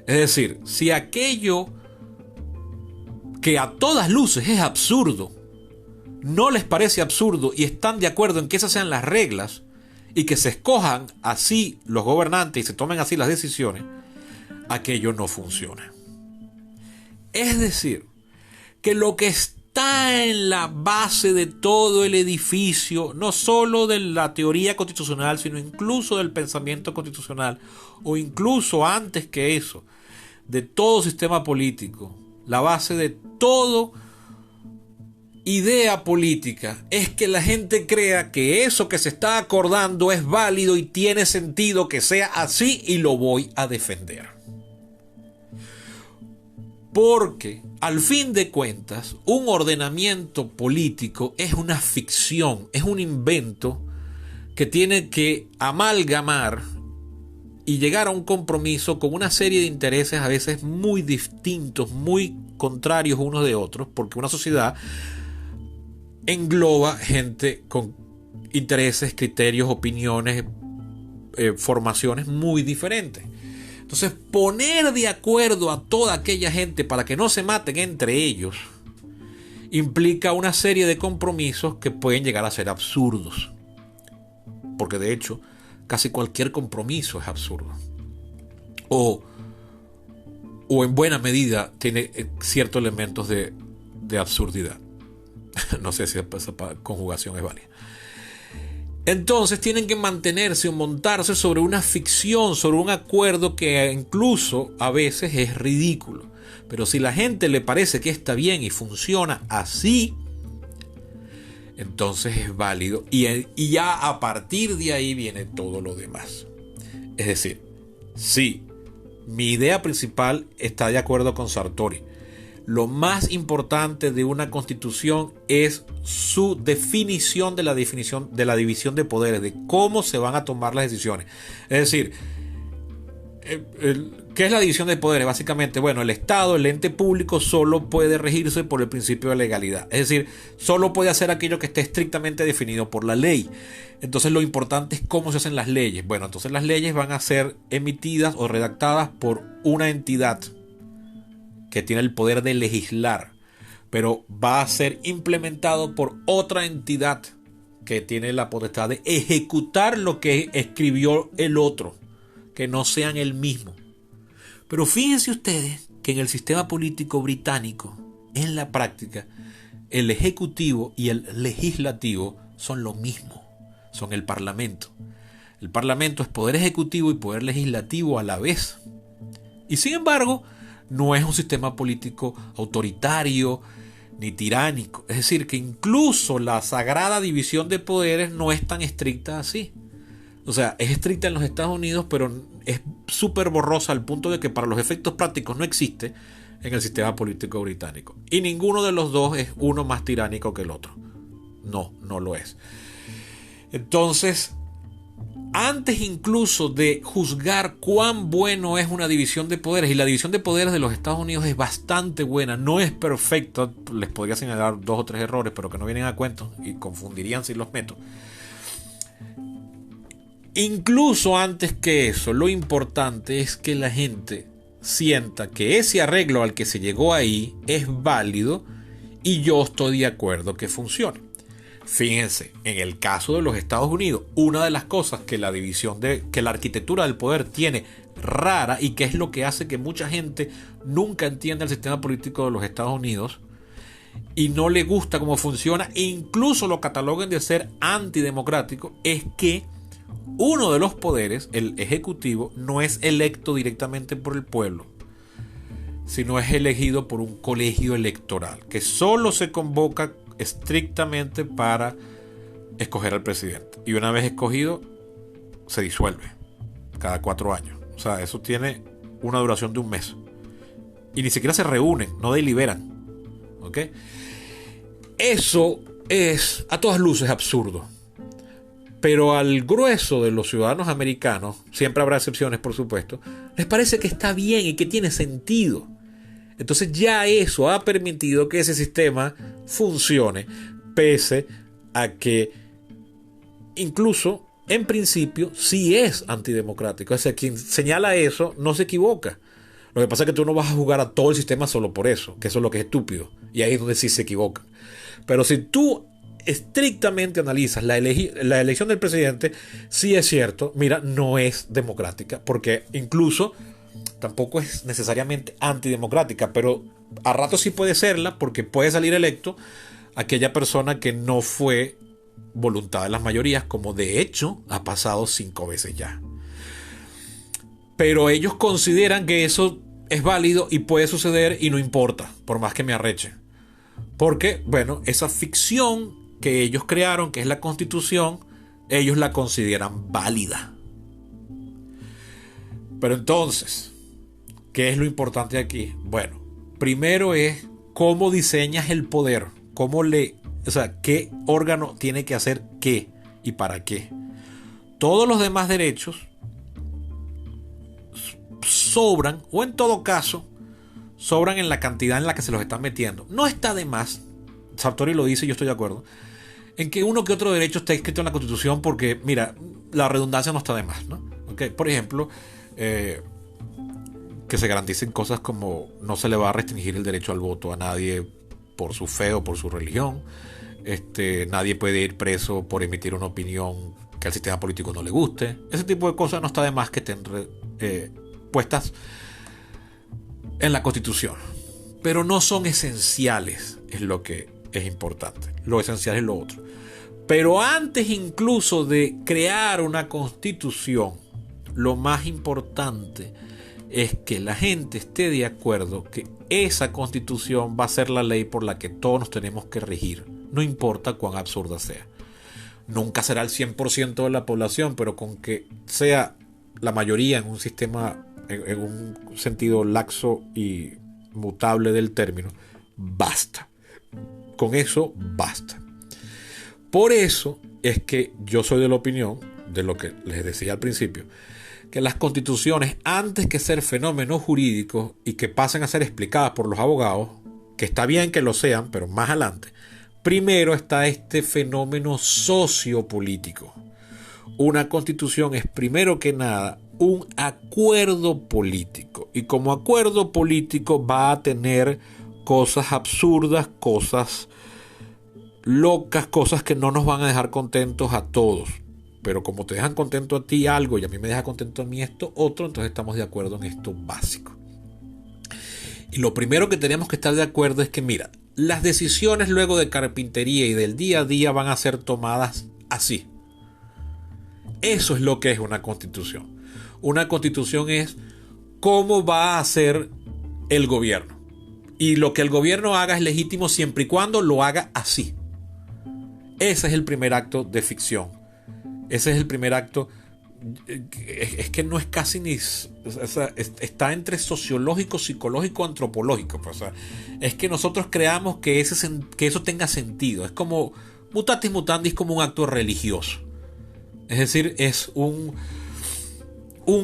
[SPEAKER 1] Es decir, si aquello que a todas luces es absurdo no les parece absurdo y están de acuerdo en que esas sean las reglas y que se escojan así los gobernantes y se tomen así las decisiones, aquello no funciona. Es decir, que lo que está en la base de todo el edificio, no solo de la teoría constitucional, sino incluso del pensamiento constitucional, o incluso antes que eso, de todo sistema político, la base de todo idea política, es que la gente crea que eso que se está acordando es válido y tiene sentido que sea así y lo voy a defender. Porque al fin de cuentas, un ordenamiento político es una ficción, es un invento que tiene que amalgamar y llegar a un compromiso con una serie de intereses a veces muy distintos, muy contrarios unos de otros, porque una sociedad engloba gente con intereses, criterios, opiniones, formaciones muy diferentes. Entonces, poner de acuerdo a toda aquella gente para que no se maten entre ellos implica una serie de compromisos que pueden llegar a ser absurdos. Porque de hecho, casi cualquier compromiso es absurdo. O en buena medida tiene ciertos elementos de absurdidad. No sé si esa conjugación es válida. Entonces tienen que mantenerse o montarse sobre una ficción, sobre un acuerdo que incluso a veces es ridículo. Pero si la gente le parece que está bien y funciona así, entonces es válido y ya a partir de ahí viene todo lo demás. Es decir, sí, mi idea principal está de acuerdo con Sartori. Lo más importante de una constitución es su definición de la división de poderes, de cómo se van a tomar las decisiones. Es decir, ¿qué es la división de poderes? Básicamente, bueno, el Estado, el ente público, solo puede regirse por el principio de legalidad. Es decir, solo puede hacer aquello que esté estrictamente definido por la ley. Entonces lo importante es cómo se hacen las leyes. Bueno, entonces las leyes van a ser emitidas o redactadas por una entidad que tiene el poder de legislar, pero va a ser implementado por otra entidad que tiene la potestad de ejecutar lo que escribió el otro, que no sean el mismo. Pero fíjense ustedes que en el sistema político británico, en la práctica, el ejecutivo y el legislativo son lo mismo, son el parlamento. El parlamento es poder ejecutivo y poder legislativo a la vez. Y sin embargo, no es un sistema político autoritario ni tiránico. Es decir, que incluso la sagrada división de poderes no es tan estricta así. O sea, es estricta en los Estados Unidos, pero es súper borrosa al punto de que para los efectos prácticos no existe en el sistema político británico. Y ninguno de los dos es uno más tiránico que el otro. No lo es. Entonces, antes incluso de juzgar cuán bueno es una división de poderes, y la división de poderes de los Estados Unidos es bastante buena, no es perfecta, les podría señalar 2 o 3 errores, pero que no vienen a cuento y confundirían si los meto. Incluso antes que eso, lo importante es que la gente sienta que ese arreglo al que se llegó ahí es válido y yo estoy de acuerdo que funcione. Fíjense, en el caso de los Estados Unidos, una de las cosas que la arquitectura del poder tiene rara y que es lo que hace que mucha gente nunca entienda el sistema político de los Estados Unidos y no le gusta cómo funciona e incluso lo cataloguen de ser antidemocrático, es que uno de los poderes, el ejecutivo, no es electo directamente por el pueblo, sino es elegido por un colegio electoral que solo se convoca estrictamente para escoger al presidente, y una vez escogido se disuelve cada 4 años. O sea, eso tiene una duración de 1 mes y ni siquiera se reúnen, no deliberan. ¿Ok? Eso es a todas luces absurdo, pero al grueso de los ciudadanos americanos, siempre habrá excepciones por supuesto, les parece que está bien y que tiene sentido. Entonces ya eso ha permitido que ese sistema funcione, pese a que incluso en principio sí es antidemocrático. O sea, quien señala eso no se equivoca. Lo que pasa es que tú no vas a jugar a todo el sistema solo por eso, que eso es lo que es estúpido, y ahí es donde sí se equivocan. Pero si tú estrictamente analizas la elección del presidente, sí es cierto, mira, no es democrática, porque incluso tampoco es necesariamente antidemocrática, pero a rato sí puede serla, porque puede salir electo aquella persona que no fue voluntad de las mayorías, como de hecho ha pasado 5 veces ya. Pero ellos consideran que eso es válido y puede suceder y no importa, por más que me arreche. Porque, bueno, esa ficción que ellos crearon, que es la Constitución, ellos la consideran válida. Pero entonces, ¿qué es lo importante aquí? Bueno, Primero es cómo diseñas el poder, qué órgano tiene que hacer qué y para qué. Todos los demás derechos sobran, o en todo caso, sobran en la cantidad en la que se los están metiendo. No está de más, Sartori lo dice y yo estoy de acuerdo, en que uno que otro derecho está escrito en la Constitución porque, mira, la redundancia no está de más, ¿no? Okay. Por ejemplo, que se garanticen cosas como no se le va a restringir el derecho al voto a nadie por su fe o por su religión. Nadie puede ir preso por emitir una opinión que al sistema político no le guste. Ese tipo de cosas no está de más que estén puestas en la Constitución. Pero no son esenciales, es lo que es importante. Lo esencial es lo otro. Pero antes incluso de crear una Constitución, lo más importante es que la gente esté de acuerdo que esa Constitución va a ser la ley por la que todos nos tenemos que regir, no importa cuán absurda sea. Nunca será el 100% de la población, pero con que sea la mayoría en un sistema, en un sentido laxo y mutable del término, basta. Con eso basta. Por eso es que yo soy de la opinión, de lo que les decía al principio, que las constituciones, antes que ser fenómenos jurídicos y que pasen a ser explicadas por los abogados, que está bien que lo sean, pero más adelante, primero está este fenómeno sociopolítico. Una constitución es primero que nada un acuerdo político, y como acuerdo político va a tener cosas absurdas, cosas locas, cosas que no nos van a dejar contentos a todos. Pero como te dejan contento a ti algo y a mí me deja contento a mí esto otro, entonces estamos de acuerdo en esto básico. Y lo primero que tenemos que estar de acuerdo es que, mira, las decisiones luego de carpintería y del día a día van a ser tomadas así. Eso es lo que es una constitución. Una constitución es cómo va a ser el gobierno. Y lo que el gobierno haga es legítimo siempre y cuando lo haga así. Ese es el primer acto de ficción. Ese es el primer acto. Es que no es casi ni. O sea, está entre sociológico, psicológico, antropológico. Pues, o sea, es que nosotros creamos que eso tenga sentido. Es como. Mutatis mutandis, como un acto religioso. Es decir, es un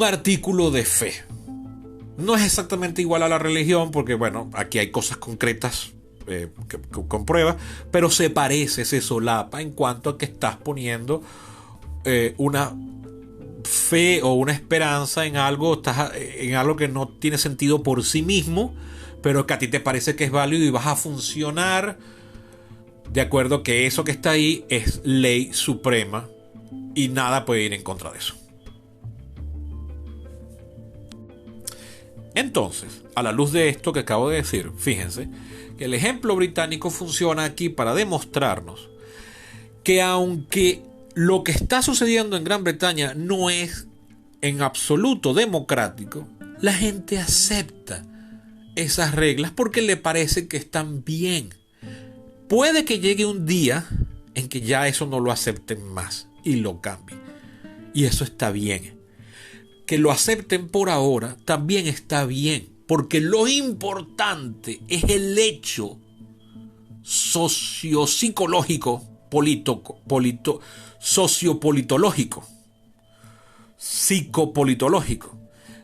[SPEAKER 1] artículo de fe. No es exactamente igual a la religión, porque, bueno, aquí hay cosas concretas que comprueba, pero se parece, se solapa en cuanto a que estás poniendo una fe o una esperanza en algo que no tiene sentido por sí mismo, pero que a ti te parece que es válido y vas a funcionar de acuerdo a que eso que está ahí es ley suprema y nada puede ir en contra de eso. Entonces, a la luz de esto que acabo de decir, fíjense que el ejemplo británico funciona aquí para demostrarnos que aunque lo que está sucediendo en Gran Bretaña no es en absoluto democrático, la gente acepta esas reglas porque le parece que están bien. Puede que llegue un día en que ya eso no lo acepten más y lo cambien. Y eso está bien. Que lo acepten por ahora también está bien, porque lo importante es el hecho sociopsicológico, sociopolitológico, psicopolitológico,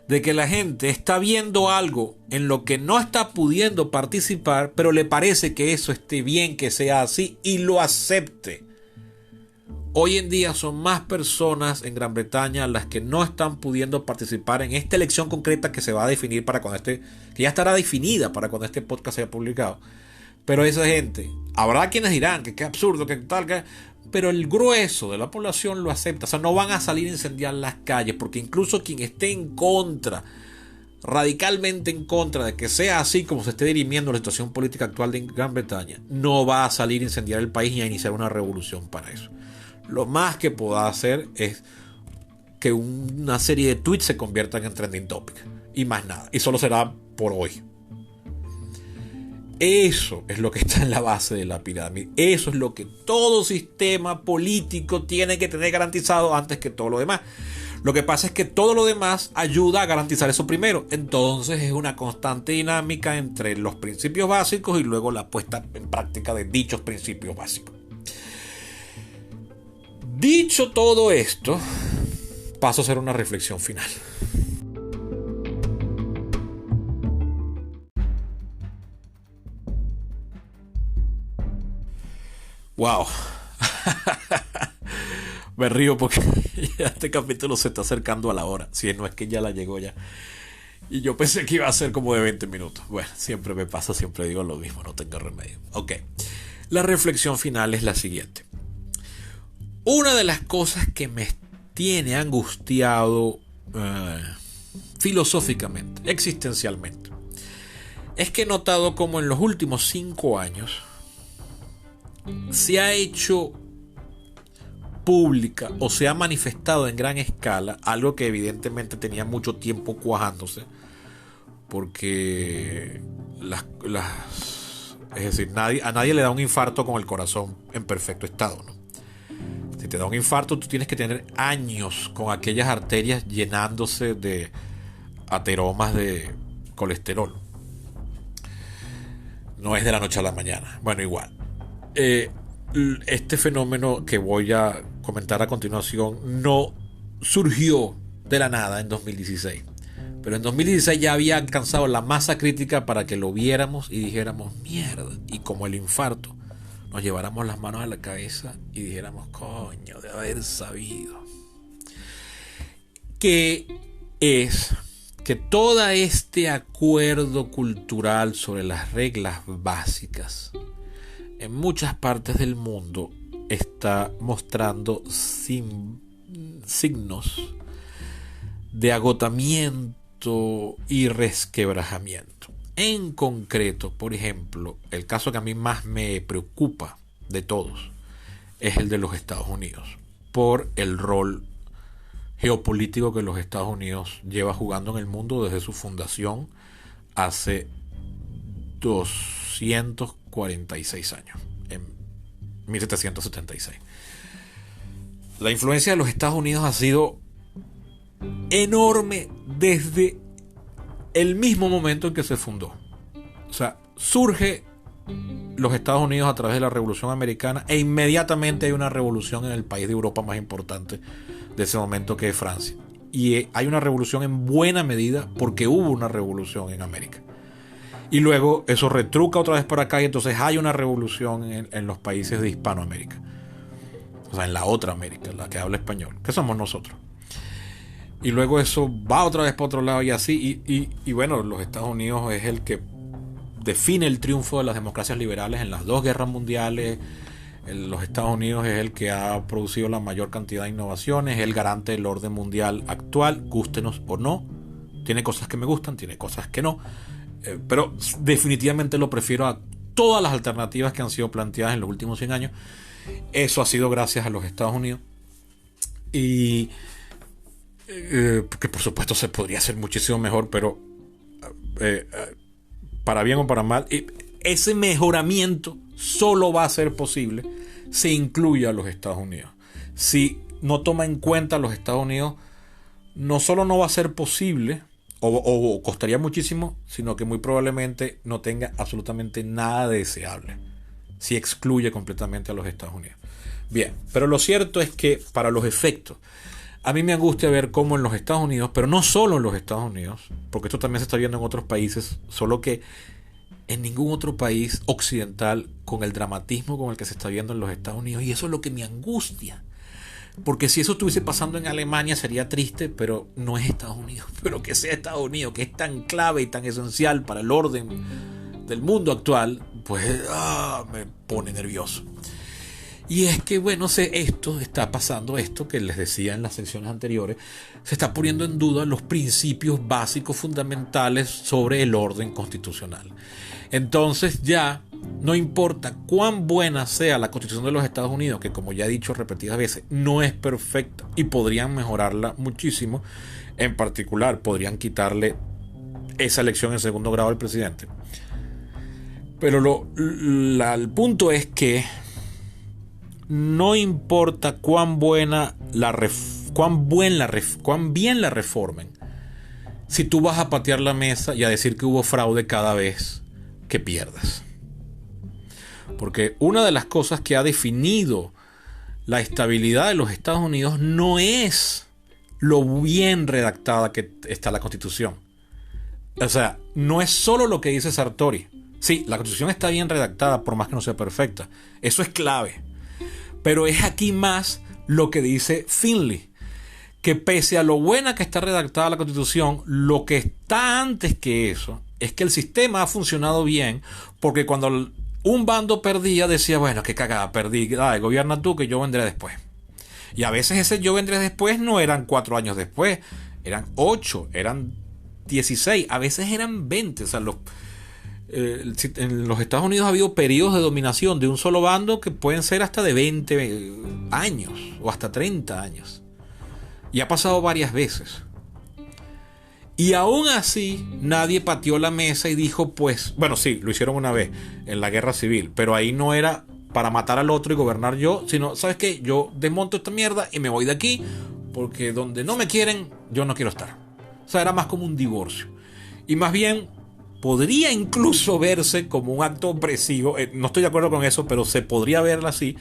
[SPEAKER 1] de que la gente está viendo algo en lo que no está pudiendo participar, pero le parece que eso esté bien, que sea así y lo acepte. Hoy en día son más personas en Gran Bretaña las que no están pudiendo participar en esta elección concreta que se va a definir que ya estará definida para cuando este podcast sea publicado. Pero esa gente, habrá quienes dirán que qué absurdo, que tal, pero el grueso de la población lo acepta. O sea, no van a salir a incendiar las calles, porque incluso quien esté en contra, radicalmente en contra de que sea así como se esté dirimiendo la situación política actual de Gran Bretaña, no va a salir a incendiar el país ni a iniciar una revolución para eso. Lo más que pueda hacer es que una serie de tweets se conviertan en trending topic. Y más nada. Y solo será por hoy. Eso es lo que está en la base de la pirámide. Eso es lo que todo sistema político tiene que tener garantizado antes que todo lo demás. Lo que pasa es que todo lo demás ayuda a garantizar eso primero. Entonces es una constante dinámica entre los principios básicos y luego la puesta en práctica de dichos principios básicos. Dicho todo esto, paso a hacer una reflexión final. Wow. Me río porque ya este capítulo se está acercando a la hora. Si no es que ya la llegó ya. Y yo pensé que iba a ser como de 20 minutos. Bueno, siempre me pasa, siempre digo lo mismo, no tengo remedio. Ok. La reflexión final es la siguiente. Una de las cosas que me tiene angustiado filosóficamente, existencialmente, es que he notado como en los últimos 5 años se ha hecho pública o se ha manifestado en gran escala algo que evidentemente tenía mucho tiempo cuajándose, porque es decir, a nadie le da un infarto con el corazón en perfecto estado, ¿no? Si te da un infarto, tú tienes que tener años con aquellas arterias llenándose de ateromas de colesterol. No es de la noche a la mañana. Bueno, igual. Este fenómeno que voy a comentar a continuación no surgió de la nada en 2016. Pero en 2016 ya había alcanzado la masa crítica para que lo viéramos y dijéramos mierda. Y como el infarto, nos lleváramos las manos a la cabeza y dijéramos coño, de haber sabido. Que es que todo este acuerdo cultural sobre las reglas básicas en muchas partes del mundo está mostrando signos de agotamiento y resquebrajamiento. En concreto, por ejemplo, el caso que a mí más me preocupa de todos es el de los Estados Unidos, por el rol geopolítico que los Estados Unidos lleva jugando en el mundo desde su fundación hace 246 años, en 1776. La influencia de los Estados Unidos ha sido enorme desde el mismo momento en que se fundó. O sea, surge los Estados Unidos a través de la Revolución Americana e inmediatamente hay una revolución en el país de Europa más importante de ese momento, que es Francia. Y hay una revolución en buena medida porque hubo una revolución en América. Y luego eso retruca otra vez para acá y entonces hay una revolución en los países de Hispanoamérica. O sea, en la otra América, la que habla español, que somos nosotros. Y luego eso va otra vez para otro lado y así. Y bueno, los Estados Unidos es el que define el triunfo de las democracias liberales en las 2 guerras mundiales. Los Estados Unidos es el que ha producido la mayor cantidad de innovaciones, es el garante del orden mundial actual, gústenos o no. Tiene cosas que me gustan, tiene cosas que no. Pero definitivamente lo prefiero a todas las alternativas que han sido planteadas en los últimos 100 años. Eso ha sido gracias a los Estados Unidos. Y que por supuesto se podría hacer muchísimo mejor, pero para bien o para mal, ese mejoramiento solo va a ser posible si incluye a los Estados Unidos. Si no toma en cuenta a los Estados Unidos, no solo no va a ser posible o costaría muchísimo, sino que muy probablemente no tenga absolutamente nada deseable si excluye completamente a los Estados Unidos. Bien, pero lo cierto es que para los efectos, a mí me angustia ver cómo en los Estados Unidos, pero no solo en los Estados Unidos, porque esto también se está viendo en otros países, solo que en ningún otro país occidental con el dramatismo con el que se está viendo en los Estados Unidos, y eso es lo que me angustia. Porque si eso estuviese pasando en Alemania sería triste, pero no es Estados Unidos. Pero que sea Estados Unidos, que es tan clave y tan esencial para el orden del mundo actual, pues me pone nervioso. Y es que, bueno, esto está pasando, esto que les decía en las secciones anteriores, se está poniendo en duda los principios básicos fundamentales sobre el orden constitucional. Entonces ya no importa cuán buena sea la Constitución de los Estados Unidos, que como ya he dicho repetidas veces, no es perfecta y podrían mejorarla muchísimo. En particular, podrían quitarle esa elección en segundo grado al presidente. Pero el punto es que no importa cuán buena cuán bien la reformen si tú vas a patear la mesa y a decir que hubo fraude cada vez que pierdas. Porque una de las cosas que ha definido la estabilidad de los Estados Unidos no es lo bien redactada que está la Constitución. O sea, no es solo lo que dice Sartori. Sí, la Constitución está bien redactada, por más que no sea perfecta. Eso es clave. Pero es aquí más lo que dice Finley, que pese a lo buena que está redactada la Constitución, lo que está antes que eso es que el sistema ha funcionado bien, porque cuando un bando perdía decía, bueno, qué cagada, perdí, gobierna tú que yo vendré después. Y a veces ese yo vendré después no eran 4 años después, eran 8, eran 16, a veces eran 20. O sea, en los Estados Unidos ha habido periodos de dominación de un solo bando que pueden ser hasta de 20 años o hasta 30 años. Y ha pasado varias veces. Y aún así nadie pateó la mesa y dijo, pues, bueno, sí, lo hicieron una vez en la guerra civil, pero ahí no era para matar al otro y gobernar yo, sino, ¿sabes qué? Yo desmonto esta mierda y me voy de aquí, porque donde no me quieren, yo no quiero estar. O sea, era más como un divorcio. Y más bien podría incluso verse como un acto opresivo, no estoy de acuerdo con eso, pero se podría verla así,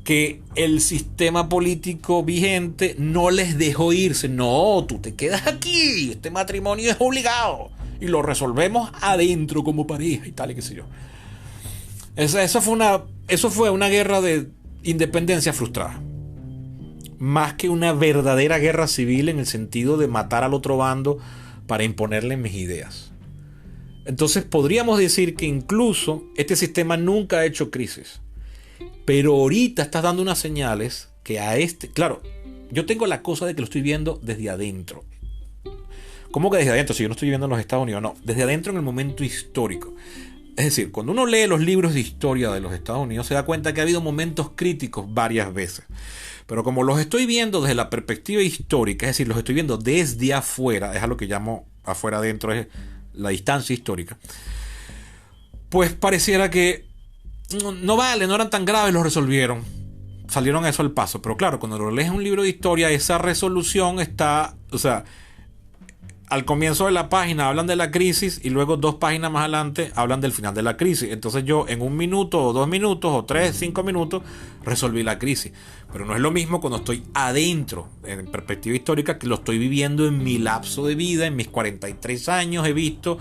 [SPEAKER 1] que el sistema político vigente no les dejó irse. No, tú te quedas aquí, este matrimonio es obligado y lo resolvemos adentro como pareja y tal y qué sé yo. Eso fue una guerra de independencia frustrada, más que una verdadera guerra civil en el sentido de matar al otro bando para imponerle mis ideas. Entonces podríamos decir que incluso este sistema nunca ha hecho crisis. Pero ahorita estás dando unas señales que claro, yo tengo la cosa de que lo estoy viendo desde adentro. ¿Cómo que desde adentro? Si yo no estoy viviendo en los Estados Unidos, no. Desde adentro en el momento histórico. Es decir, cuando uno lee los libros de historia de los Estados Unidos, se da cuenta que ha habido momentos críticos varias veces. Pero como los estoy viendo desde la perspectiva histórica, es decir, los estoy viendo desde afuera, es a lo que llamo afuera adentro, es la distancia histórica, pues pareciera que no eran tan graves, los resolvieron, salieron a eso al paso. Pero claro, cuando lo lees en un libro de historia, esa resolución está, o sea, al comienzo de la página hablan de la crisis y luego 2 páginas más adelante hablan del final de la crisis. Entonces yo en 1 minuto o 2 minutos o 3, 5 minutos resolví la crisis. Pero no es lo mismo cuando estoy adentro, en perspectiva histórica, que lo estoy viviendo en mi lapso de vida, en mis 43 años he visto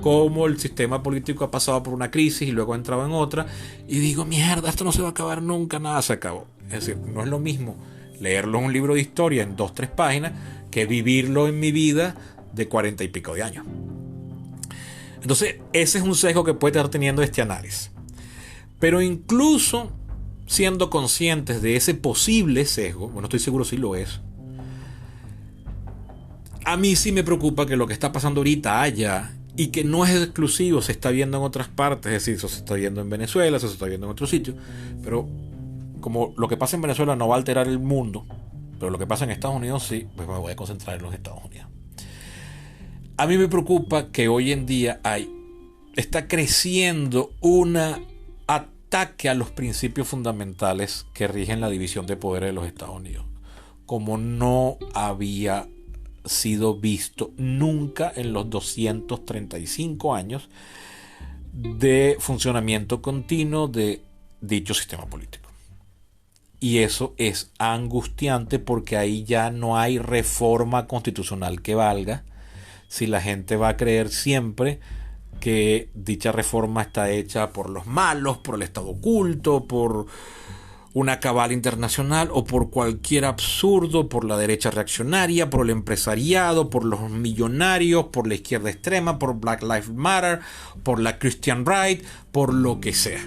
[SPEAKER 1] cómo el sistema político ha pasado por una crisis y luego ha entrado en otra, y digo, mierda, esto no se va a acabar nunca, nada se acabó. Es decir, no es lo mismo leerlo en un libro de historia en 2, 3 páginas que vivirlo en mi vida de 40 y pico de años. Entonces, ese es un sesgo que puede estar teniendo este análisis. Pero incluso siendo conscientes de ese posible sesgo, bueno, estoy seguro si lo es, a mí sí me preocupa que lo que está pasando ahorita allá, y que no es exclusivo, se está viendo en otras partes, es decir, eso se está viendo en Venezuela, eso se está viendo en otros sitios, pero como lo que pasa en Venezuela no va a alterar el mundo, pero lo que pasa en Estados Unidos sí, pues me voy a concentrar en los Estados Unidos. A mí me preocupa que hoy en día está creciendo un ataque a los principios fundamentales que rigen la división de poderes de los Estados Unidos, como no había sido visto nunca en los 235 años de funcionamiento continuo de dicho sistema político. Y eso es angustiante porque ahí ya no hay reforma constitucional que valga si la gente va a creer siempre que dicha reforma está hecha por los malos, por el Estado oculto, por una cabal internacional o por cualquier absurdo, por la derecha reaccionaria, por el empresariado, por los millonarios, por la izquierda extrema, por Black Lives Matter, por la Christian Right, por lo que sea.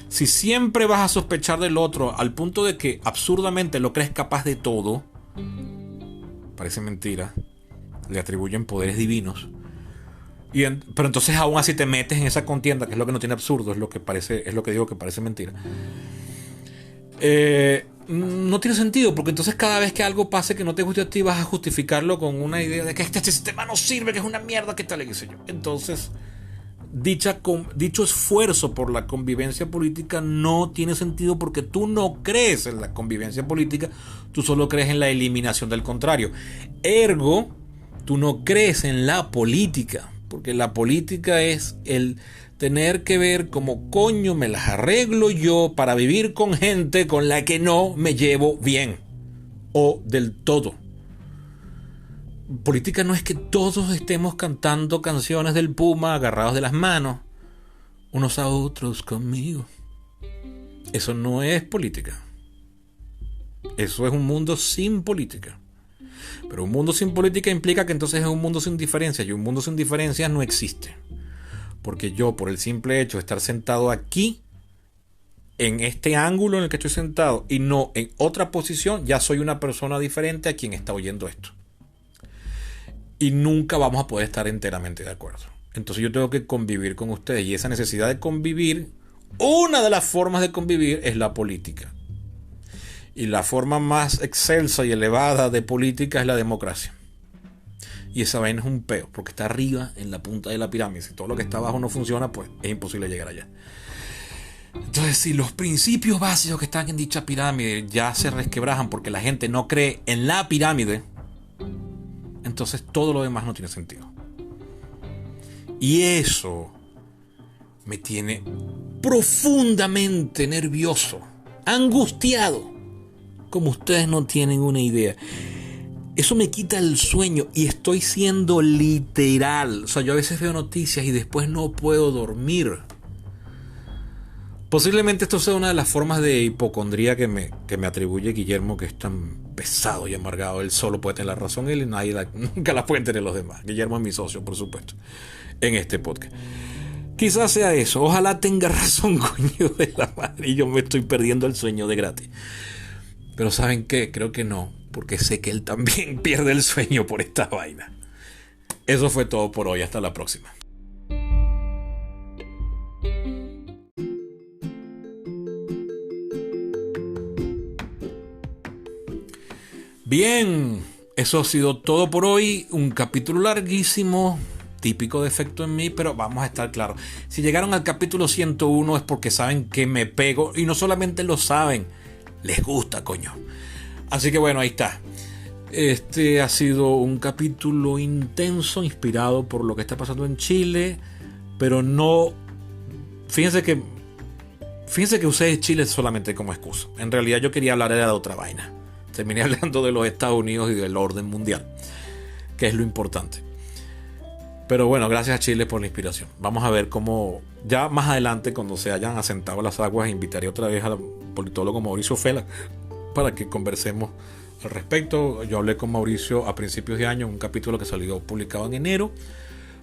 [SPEAKER 1] Si siempre vas a sospechar del otro al punto de que absurdamente lo crees capaz de todo, parece mentira, le atribuyen poderes divinos. Pero entonces aún así te metes en esa contienda, que es lo que no tiene absurdo, es lo que digo que parece mentira. No tiene sentido, porque entonces cada vez que algo pase que no te guste a ti vas a justificarlo con una idea de que este sistema no sirve, que es una mierda, que tal y qué sé yo. Entonces dicho esfuerzo por la convivencia política no tiene sentido porque tú no crees en la convivencia política, tú solo crees en la eliminación del contrario. Ergo, tú no crees en la política, porque la política es el tener que ver cómo coño me las arreglo yo para vivir con gente con la que no me llevo bien o del todo. Política no es que todos estemos cantando canciones del Puma agarrados de las manos unos a otros conmigo. Eso no es política. Eso es un mundo sin política. Pero un mundo sin política implica que entonces es un mundo sin diferencias, y un mundo sin diferencias no existe. Porque yo, por el simple hecho de estar sentado aquí, en este ángulo en el que estoy sentado y no en otra posición, ya soy una persona diferente a quien está oyendo esto. Y nunca vamos a poder estar enteramente de acuerdo. Entonces yo tengo que convivir con ustedes. Y esa necesidad de convivir, una de las formas de convivir es la política. Y la forma más excelsa y elevada de política es la democracia. Y esa vaina es un peo, porque está arriba en la punta de la pirámide. Si todo lo que está abajo no funciona, pues es imposible llegar allá. Entonces, si los principios básicos que están en dicha pirámide ya se resquebrajan porque la gente no cree en la pirámide, entonces todo lo demás no tiene sentido. Y eso me tiene profundamente nervioso, angustiado, como ustedes no tienen una idea. Eso me quita el sueño y estoy siendo literal. O sea, yo a veces veo noticias y después no puedo dormir. Posiblemente esto sea una de las formas de hipocondría que me atribuye Guillermo, que es tan pesado y amargado. Él solo puede tener la razón, él y nunca la pueden tener los demás. Guillermo es mi socio, por supuesto, en este podcast. Quizás sea eso. Ojalá tenga razón, coño de la madre, y yo me estoy perdiendo el sueño de gratis. Pero ¿saben qué? Creo que no, porque sé que él también pierde el sueño por esta vaina. Eso fue todo por hoy. Hasta la próxima. Bien, eso ha sido todo por hoy. Un capítulo larguísimo, típico defecto en mí, pero vamos a estar claros. Si llegaron al capítulo 101 es porque saben que me pego, y no solamente lo saben, les gusta, coño. Así que bueno, ahí está. Este ha sido un capítulo intenso, inspirado por lo que está pasando en Chile, pero no... Fíjense que usé Chile solamente como excusa. En realidad yo quería hablar de otra vaina. Terminé hablando de los Estados Unidos y del orden mundial, que es lo importante. Pero bueno, gracias a Chile por la inspiración. Vamos a ver cómo, ya más adelante, cuando se hayan asentado las aguas, invitaré otra vez al politólogo Mauricio Fela para que conversemos al respecto. Yo hablé con Mauricio a principios de año, un capítulo que salió publicado en enero,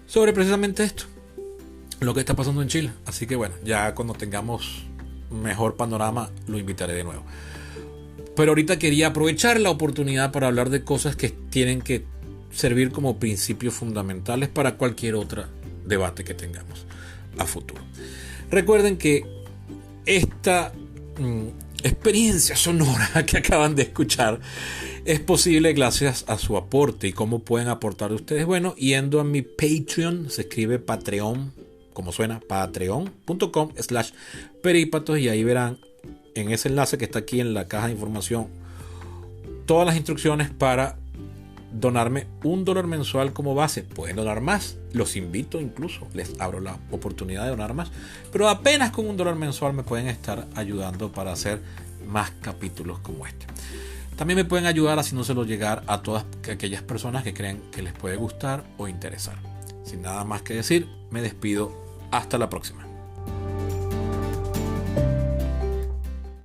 [SPEAKER 1] sobre precisamente esto, lo que está pasando en Chile. Así que bueno, ya cuando tengamos mejor panorama, lo invitaré de nuevo. Pero ahorita quería aprovechar la oportunidad para hablar de cosas que tienen que servir como principios fundamentales para cualquier otro debate que tengamos a futuro. Recuerden que esta experiencia sonora que acaban de escuchar es posible gracias a su aporte. ¿Y cómo pueden aportar ustedes? Bueno, yendo a mi Patreon, se escribe Patreon, como suena, patreon.com/peripatos, y ahí verán en ese enlace que está aquí en la caja de información todas las instrucciones para donarme $1 mensual como base. Pueden donar más, los invito, incluso les abro la oportunidad de donar más, pero apenas con $1 mensual me pueden estar ayudando para hacer más capítulos como este. También me pueden ayudar haciéndoselo llegar a todas aquellas personas que creen que les puede gustar o interesar. Sin nada más que decir, me despido. Hasta la próxima.